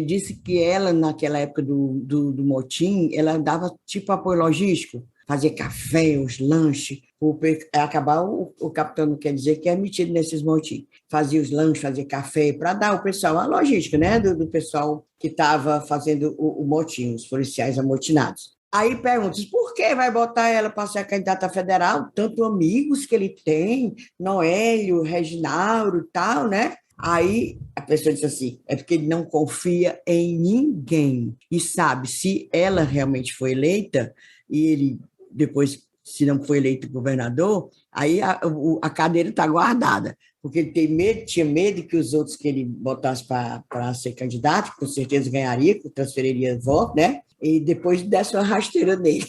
disse que ela, naquela época do motim, ela dava tipo apoio logístico, fazia café, os lanches, acabar o capitão não quer dizer que é metido nesses motins. Fazia os lanches, fazia café, para dar ao pessoal a logística, né, do pessoal que estava fazendo o motim, os policiais amotinados. Aí pergunta, por que vai botar ela para ser candidata federal? Tanto amigos que ele tem, Noélio, Reginaldo e tal, né? Aí a pessoa disse assim, é porque ele não confia em ninguém. E sabe, se ela realmente foi eleita, e ele depois, se não foi eleito governador, aí a cadeira está guardada, porque ele tinha medo que os outros que ele botasse para ser candidato, com certeza ganharia, transferiria voto, né? E depois desse uma rasteira nele.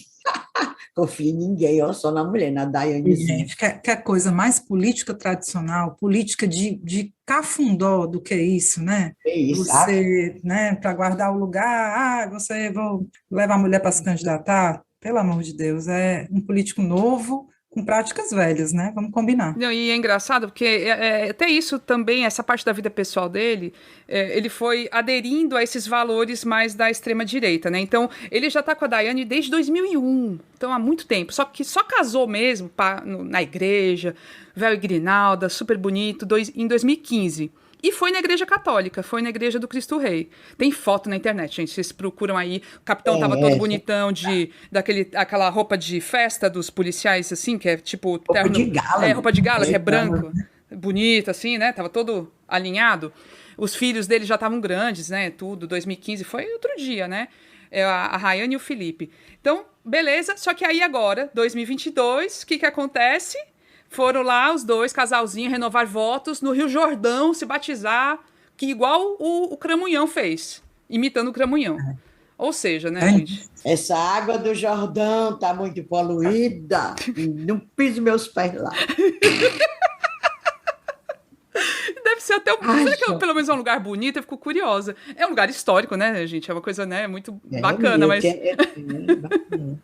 Confia em ninguém, ó, só na mulher, na Daiane. Gente, que coisa mais política tradicional, política de cafundó do que isso, né? É isso, você, né, para guardar o lugar, vou levar a mulher para se candidatar, pelo amor de Deus, é um político novo, com práticas velhas, né? Vamos combinar. Não, e é engraçado porque até isso também, essa parte da vida pessoal dele, ele foi aderindo a esses valores mais da extrema-direita, né? Então, ele já tá com a Daiane desde 2001, então há muito tempo. Só que só casou mesmo na igreja, véu e grinalda, super bonito, em 2015. E foi na igreja católica, foi na igreja do Cristo Rei. Tem foto na internet, gente, vocês procuram aí. O capitão tava todo bonitão, aquela roupa de festa dos policiais, assim, que é tipo... Roupa de gala. Roupa de gala, que é branco, bonito, assim, né? Tava todo alinhado. Os filhos dele já estavam grandes, né? Tudo, 2015, foi outro dia, né? A Rayane e o Felipe. Então, beleza, só que aí agora, 2022, o que acontece? Foram lá os dois, casalzinho, renovar votos no Rio Jordão, se batizar, que igual o Cramunhão fez, imitando o Cramunhão. Ou seja, né, gente? Essa água do Jordão tá muito poluída, não piso meus pés lá. Deve ser até será que pelo menos é um lugar bonito? Eu fico curiosa. É um lugar histórico, né, gente? É uma coisa, né, muito bacana, mas... bacana.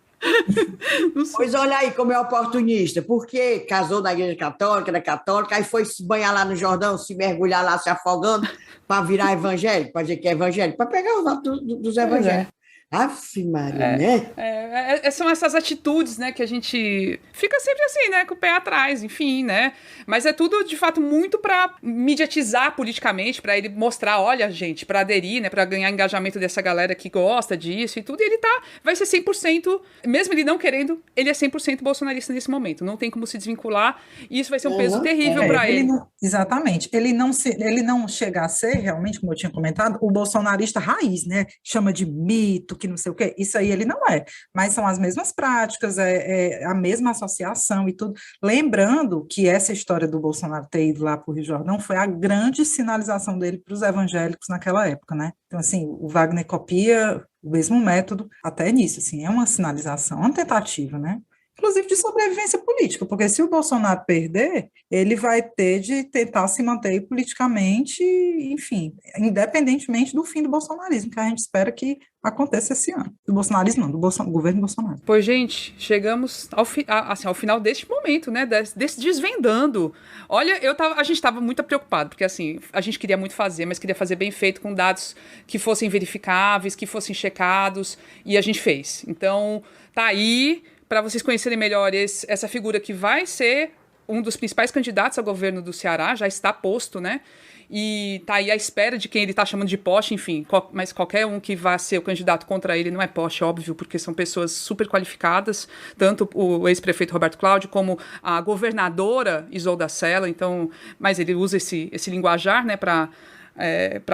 Pois olha aí como é oportunista, porque casou na igreja católica, era católica, aí foi se banhar lá no Jordão, se mergulhar lá, se afogando, para virar evangélico, para dizer que é evangélico, para pegar os votos dos evangélicos. Aff, Maria, né? São essas atitudes, né, que a gente fica sempre assim, né, com o pé atrás, enfim, né? Mas é tudo, de fato, muito para mediatizar politicamente, para ele mostrar, olha, gente, para aderir, né, para ganhar engajamento dessa galera que gosta disso e tudo, e ele vai ser 100%, mesmo ele não querendo, ele é 100% bolsonarista nesse momento, não tem como se desvincular, e isso vai ser um peso terrível para ele. Exatamente, ele não chega a ser, realmente, como eu tinha comentado, o bolsonarista raiz, né, chama de mito, que não sei o quê, isso aí ele não é, mas são as mesmas práticas, a mesma associação e tudo. Lembrando que essa história do Bolsonaro ter ido lá para o Rio Jordão foi a grande sinalização dele para os evangélicos naquela época, né? Então, assim, o Wagner copia o mesmo método até nisso, assim, é uma sinalização, uma tentativa, né? Inclusive de sobrevivência política, porque se o Bolsonaro perder, ele vai ter de tentar se manter politicamente, enfim, independentemente do fim do bolsonarismo, que a gente espera que aconteça esse ano. Do bolsonarismo não, do governo Bolsonaro. Pois, gente, chegamos ao final deste momento, né, desse desvendando. Olha, a gente estava muito preocupado, porque assim, a gente queria muito fazer, mas queria fazer bem feito, com dados que fossem verificáveis, que fossem checados, e a gente fez. Então, tá aí, para vocês conhecerem melhor essa figura que vai ser um dos principais candidatos ao governo do Ceará, já está posto, né? E tá aí à espera de quem ele tá chamando de poste, enfim, mas qualquer um que vá ser o candidato contra ele não é poste, óbvio, porque são pessoas super qualificadas, tanto o ex-prefeito Roberto Cláudio como a governadora Isolda Sela, então, mas ele usa esse linguajar, né, para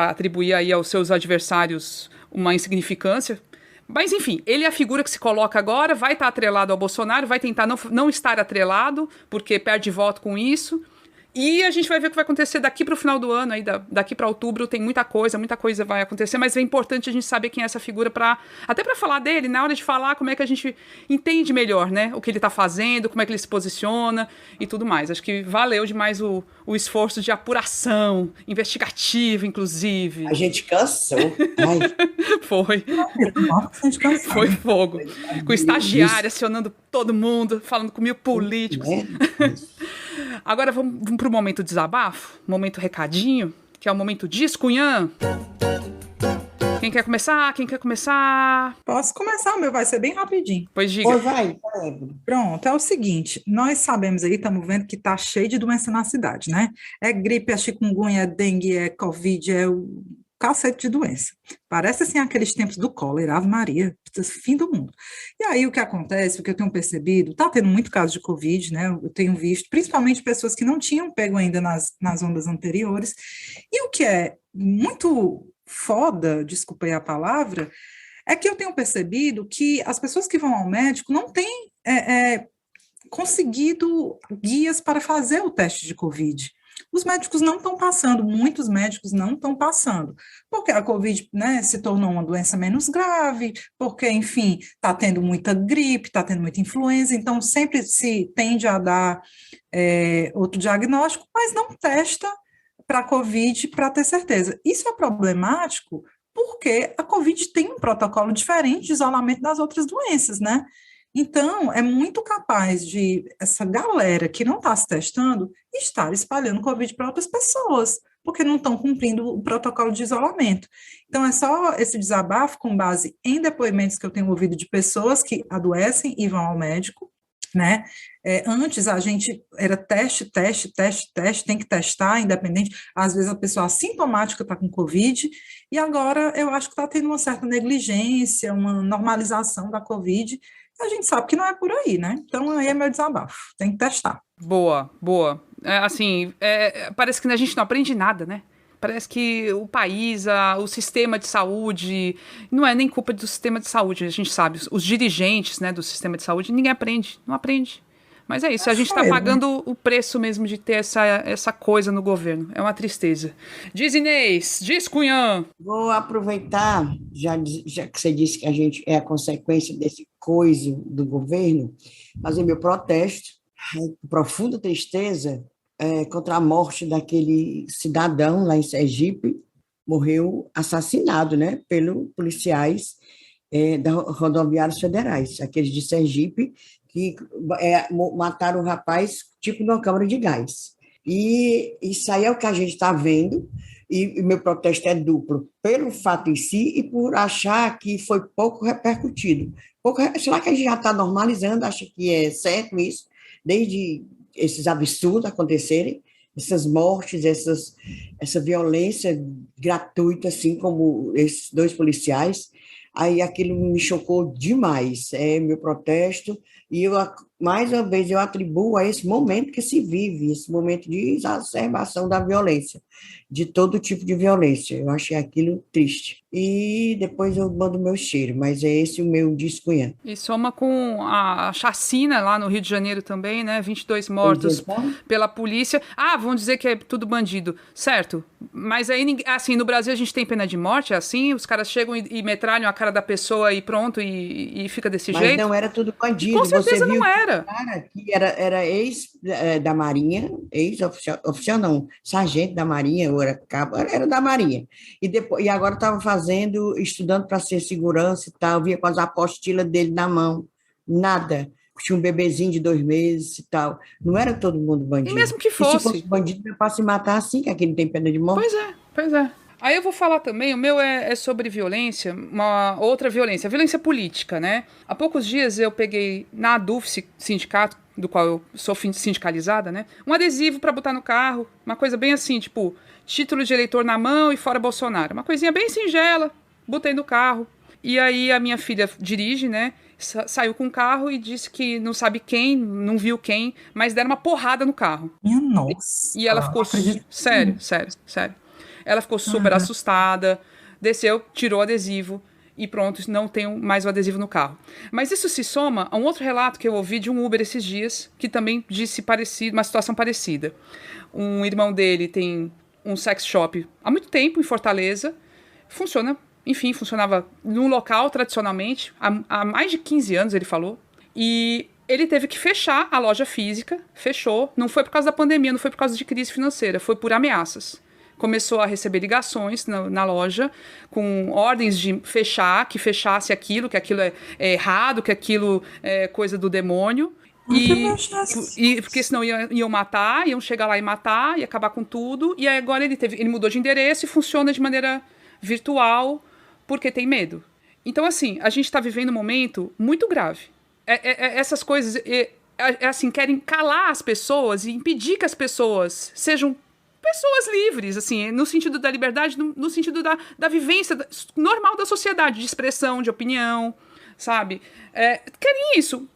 atribuir aí aos seus adversários uma insignificância. Mas, enfim, ele é a figura que se coloca agora, vai estar atrelado ao Bolsonaro, vai tentar não estar atrelado, porque perde voto com isso. E a gente vai ver o que vai acontecer daqui para o final do ano, aí daqui para outubro tem muita coisa vai acontecer, mas é importante a gente saber quem é essa figura, até para falar dele, na hora de falar, como é que a gente entende melhor, né, o que ele está fazendo, como é que ele se posiciona e tudo mais. Acho que valeu demais o esforço de apuração, investigativa, inclusive. A gente cansou. Ai. Foi. Foi fogo. Com o estagiário acionando todo mundo, falando com 1000 políticos. Agora vamos para o momento desabafo, momento recadinho, que é o momento Discunhã. Quem quer começar? Posso começar, o meu vai ser bem rapidinho. Pois diga. Pois vai. Pronto, é o seguinte, nós sabemos aí, estamos vendo que está cheio de doença na cidade, né? É gripe, é chikungunya, é dengue, é covid, é o cacete de doença. Parece assim aqueles tempos do cólera, Ave Maria, fim do mundo. E aí o que acontece, o que eu tenho percebido, está tendo muito caso de Covid, né? Eu tenho visto, principalmente pessoas que não tinham pego ainda nas ondas anteriores. E o que é muito foda, desculpa aí a palavra, é que eu tenho percebido que as pessoas que vão ao médico não têm conseguido guias para fazer o teste de Covid. Os médicos não estão passando, muitos médicos não estão passando, porque a Covid, né, se tornou uma doença menos grave, porque, enfim, está tendo muita gripe, está tendo muita influenza, então sempre se tende a dar outro diagnóstico, mas não testa para a Covid para ter certeza. Isso é problemático porque a Covid tem um protocolo diferente de isolamento das outras doenças, né? Então, é muito capaz de essa galera que não está se testando estar espalhando Covid para outras pessoas, porque não estão cumprindo o protocolo de isolamento. Então, é só esse desabafo com base em depoimentos que eu tenho ouvido de pessoas que adoecem e vão ao médico, né? Antes a gente era teste, tem que testar, independente, às vezes a pessoa assintomática está com Covid, e agora eu acho que está tendo uma certa negligência, uma normalização da Covid, e a gente sabe que não é por aí, né? Então aí é meu desabafo, tem que testar. Boa. Parece que a gente não aprende nada, né? Parece que o país, o sistema de saúde, não é nem culpa do sistema de saúde, a gente sabe, os dirigentes, né, do sistema de saúde, ninguém aprende, não aprende. Mas é isso, a gente está pagando o preço mesmo de ter essa coisa no governo, é uma tristeza. Diz Inês, diz Cunhã. Vou aproveitar, já que você disse que a gente é a consequência desse coisa do governo, fazer meu protesto, profunda tristeza, contra a morte daquele cidadão lá em Sergipe, morreu assassinado, né, pelos policiais da rodoviários federais, aqueles de Sergipe, que mataram o rapaz tipo numa câmara de gás. E isso aí é o que a gente está vendo, e meu protesto é duplo, pelo fato em si e por achar que foi pouco repercutido. Será que a gente já está normalizando, acha que é certo isso, desde esses absurdos acontecerem, essas mortes, essa violência gratuita, assim como esses 2 policiais, aí aquilo me chocou demais, meu protesto, e mais uma vez eu atribuo a esse momento que se vive, esse momento de exacerbação da violência, de todo tipo de violência, eu achei aquilo triste. E depois eu mando meu cheiro, mas é esse o meu descunhado. E soma com a chacina lá no Rio de Janeiro também, né? 22 mortos pela polícia. Vão dizer que é tudo bandido. Certo. Mas aí, assim, no Brasil a gente tem pena de morte, é assim? Os caras chegam e metralham a cara da pessoa e pronto, e fica desse jeito? Mas não era tudo bandido. Com certeza não era. Cara que era ex da Marinha, ex-oficial não, sargento da Marinha, ou era cabo, era da Marinha. E agora estava estudando para ser segurança e tal, via com as apostilas dele na mão, nada. Tinha um bebezinho de 2 meses e tal. Não era todo mundo bandido. E mesmo que fosse. E se fosse bandido, não é para se matar assim, que aqui não tem pena de morte. Pois é. Aí eu vou falar também, o meu é sobre violência, uma outra violência, a violência política, né? Há poucos dias eu peguei na ADUF, sindicato, do qual eu sou sindicalizada, né? Um adesivo para botar no carro, uma coisa bem assim, tipo, título de eleitor na mão e fora Bolsonaro. Uma coisinha bem singela, botei no carro. E aí a minha filha dirige, né? Saiu com o carro e disse que não sabe quem, não viu quem, mas deram uma porrada no carro. Minha nossa. E ela ficou... Sério. Ela ficou super assustada, desceu, tirou o adesivo e pronto, não tenho mais o adesivo no carro. Mas isso se soma a um outro relato que eu ouvi de um Uber esses dias, que também disse uma situação parecida. Um irmão dele tem um sex shop há muito tempo em Fortaleza, funcionava num local tradicionalmente, há mais de 15 anos, ele falou, e ele teve que fechar a loja física, fechou, não foi por causa da pandemia, não foi por causa de crise financeira, foi por ameaças. Começou a receber ligações na loja com ordens de que fechasse aquilo, que aquilo é errado, que aquilo é coisa do demônio. E porque senão iam matar, iam chegar lá e matar, e acabar com tudo. E aí agora ele mudou de endereço e funciona de maneira virtual porque tem medo. Então, assim, a gente está vivendo um momento muito grave. Essas coisas, assim, querem calar as pessoas e impedir que as pessoas sejam pessoas livres, assim, no sentido da liberdade, no sentido da vivência normal da sociedade, de expressão, de opinião, sabe? Querem isso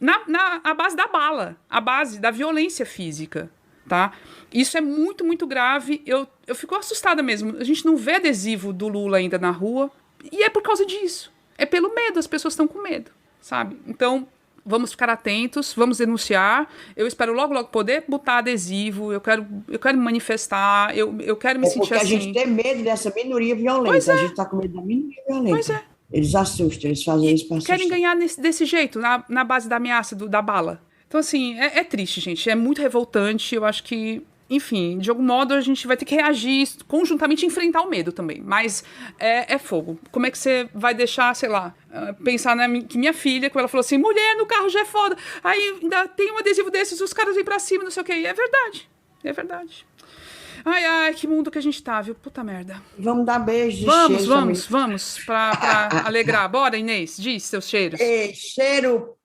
a base da bala, a base da violência física, tá? Isso é muito, muito grave. Eu fico assustada mesmo. A gente não vê adesivo do Lula ainda na rua, e é por causa disso. É pelo medo, as pessoas estão com medo, sabe? Então, vamos ficar atentos, vamos denunciar. Eu espero logo poder botar adesivo. Eu quero me manifestar. Eu quero me sentir assim. Porque a gente tem medo dessa minoria violenta. A gente está com medo da minoria violenta. Pois é. Eles assustam, eles fazem isso para assustar. Querem ganhar desse jeito, na base da ameaça, da bala. Então, assim, é triste, gente. É muito revoltante. Eu acho que, enfim, de algum modo a gente vai ter que reagir conjuntamente e enfrentar o medo também. Mas é fogo. Como é que você vai deixar, sei lá, pensar que minha filha, quando ela falou assim, mulher no carro já é foda, aí ainda tem um adesivo desses, os caras vêm pra cima, não sei o que. É verdade. Ai, que mundo que a gente tá, viu? Puta merda. Vamos dar beijo. Vamos, pra alegrar. Bora, Inês, diz seus cheiros.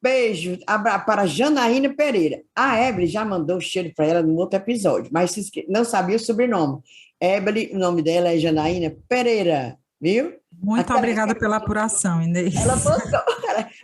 Beijo para Janaína Pereira. A Evelyn já mandou o cheiro para ela no outro episódio, mas não sabia o sobrenome. Evelyn, o nome dela é Janaína Pereira, viu? Muito obrigada pela apuração, Inês. Ela mandou.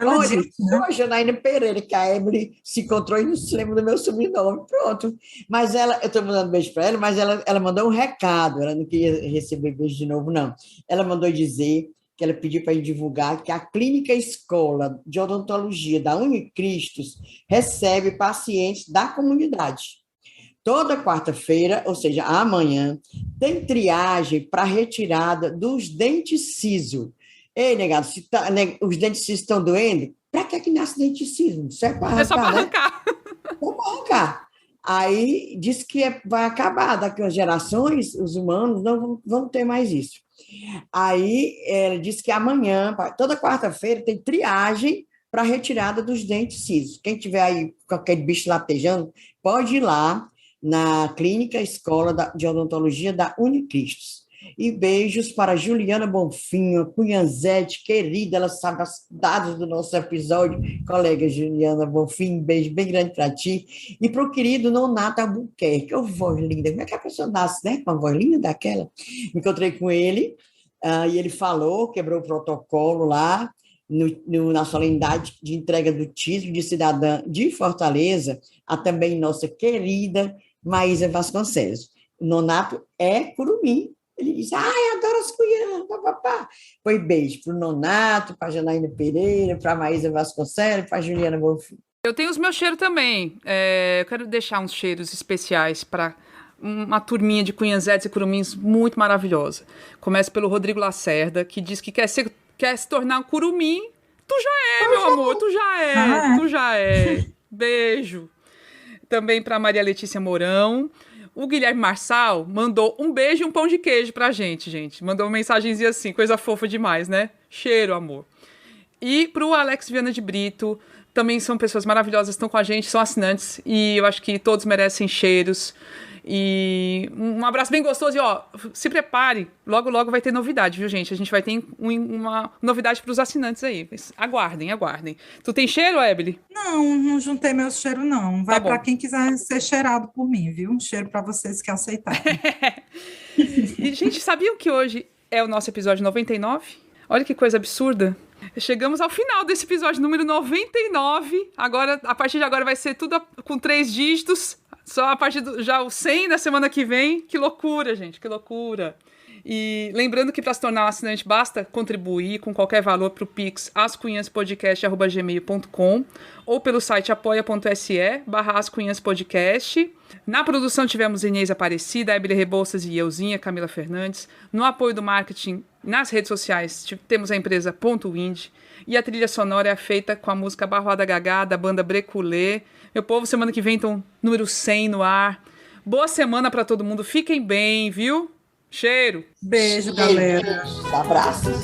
Olha, a Janaína Pereira, que a Evelyn se encontrou e não se lembra do meu sobrenome. Pronto. Mas eu estou mandando beijo para ela, mas ela mandou um recado. Ela não queria receber beijo de novo, não. Ela mandou dizer que ela pediu para divulgar que a Clínica Escola de Odontologia da Unicristos recebe pacientes da comunidade. Toda quarta-feira, ou seja, amanhã, tem triagem para retirada dos dentes siso. Ei, negado, os dentes siso estão doendo? Para que nasce dente siso? Isso é só para arrancar. É para arrancar. Aí diz que vai acabar, daqui a gerações, os humanos não vão ter mais isso. Aí ela disse que amanhã, toda quarta-feira, tem triagem para retirada dos dentes sisos. Quem tiver aí com aquele bicho latejando, pode ir lá na Clínica Escola de Odontologia da Unicristos. E beijos para Juliana Bonfim, a Cunhanzete, querida, ela sabe os dados do nosso episódio. Colega Juliana Bonfim, beijo bem grande para ti. E para o querido Nonato Albuquerque, voz linda. Como é que a pessoa nasce, né? Com uma voz linda daquela. Me encontrei com ele, e ele falou, quebrou o protocolo lá, na solenidade de entrega do título de cidadã de Fortaleza, a também nossa querida Maísa Vasconcelos. O Nonato é curumim. Ele diz, adoro as cunhãs, papapá. Foi beijo para o Nonato, para a Janaína Pereira, para a Maísa Vasconcelos, para a Juliana Bonfim. Eu tenho os meus cheiros também. Eu quero deixar uns cheiros especiais para uma turminha de cunhanzetes e curumins muito maravilhosa. Começa pelo Rodrigo Lacerda, que diz que quer se tornar um curumim. Tu já é, meu amor, tu já é. Beijo. Também para Maria Letícia Mourão. O Guilherme Marçal mandou um beijo e um pão de queijo pra gente. Mandou uma mensagenzinha assim, coisa fofa demais, né? Cheiro, amor. E pro Alex Viana de Brito, também são pessoas maravilhosas, estão com a gente, são assinantes, e eu acho que todos merecem cheiros. E um abraço bem gostoso, e se prepare, logo vai ter novidade, viu, gente? A gente vai ter uma novidade pros assinantes aí. Aguardem. Tu tem cheiro, Ebeli? Não juntei meu cheiro, não. Vai para quem quiser ser cheirado por mim, viu? Um cheiro para vocês que aceitarem. E, gente, sabiam que hoje é o nosso episódio 99? Olha que coisa absurda. Chegamos ao final desse episódio número 99. Agora, a partir de agora vai ser tudo com 3 dígitos. Só a partir já o 100 na semana que vem. Que loucura, gente, que loucura. E lembrando que para se tornar um assinante basta contribuir com qualquer valor para o Pix ascunhaspodcast@gmail.com ou pelo site apoia.se/ascunhaspodcast. Na produção tivemos Inês Aparecida, Ebele Rebouças e euzinha, Camila Fernandes. No apoio do marketing nas redes sociais temos a empresa Ponto Wind. E a trilha sonora é feita com a música Barroada Gagá, da banda Breculê. Meu povo, semana que vem então número 100 no ar. Boa semana para todo mundo, fiquem bem, viu? Cheiro. Beijo, galera. Abraços.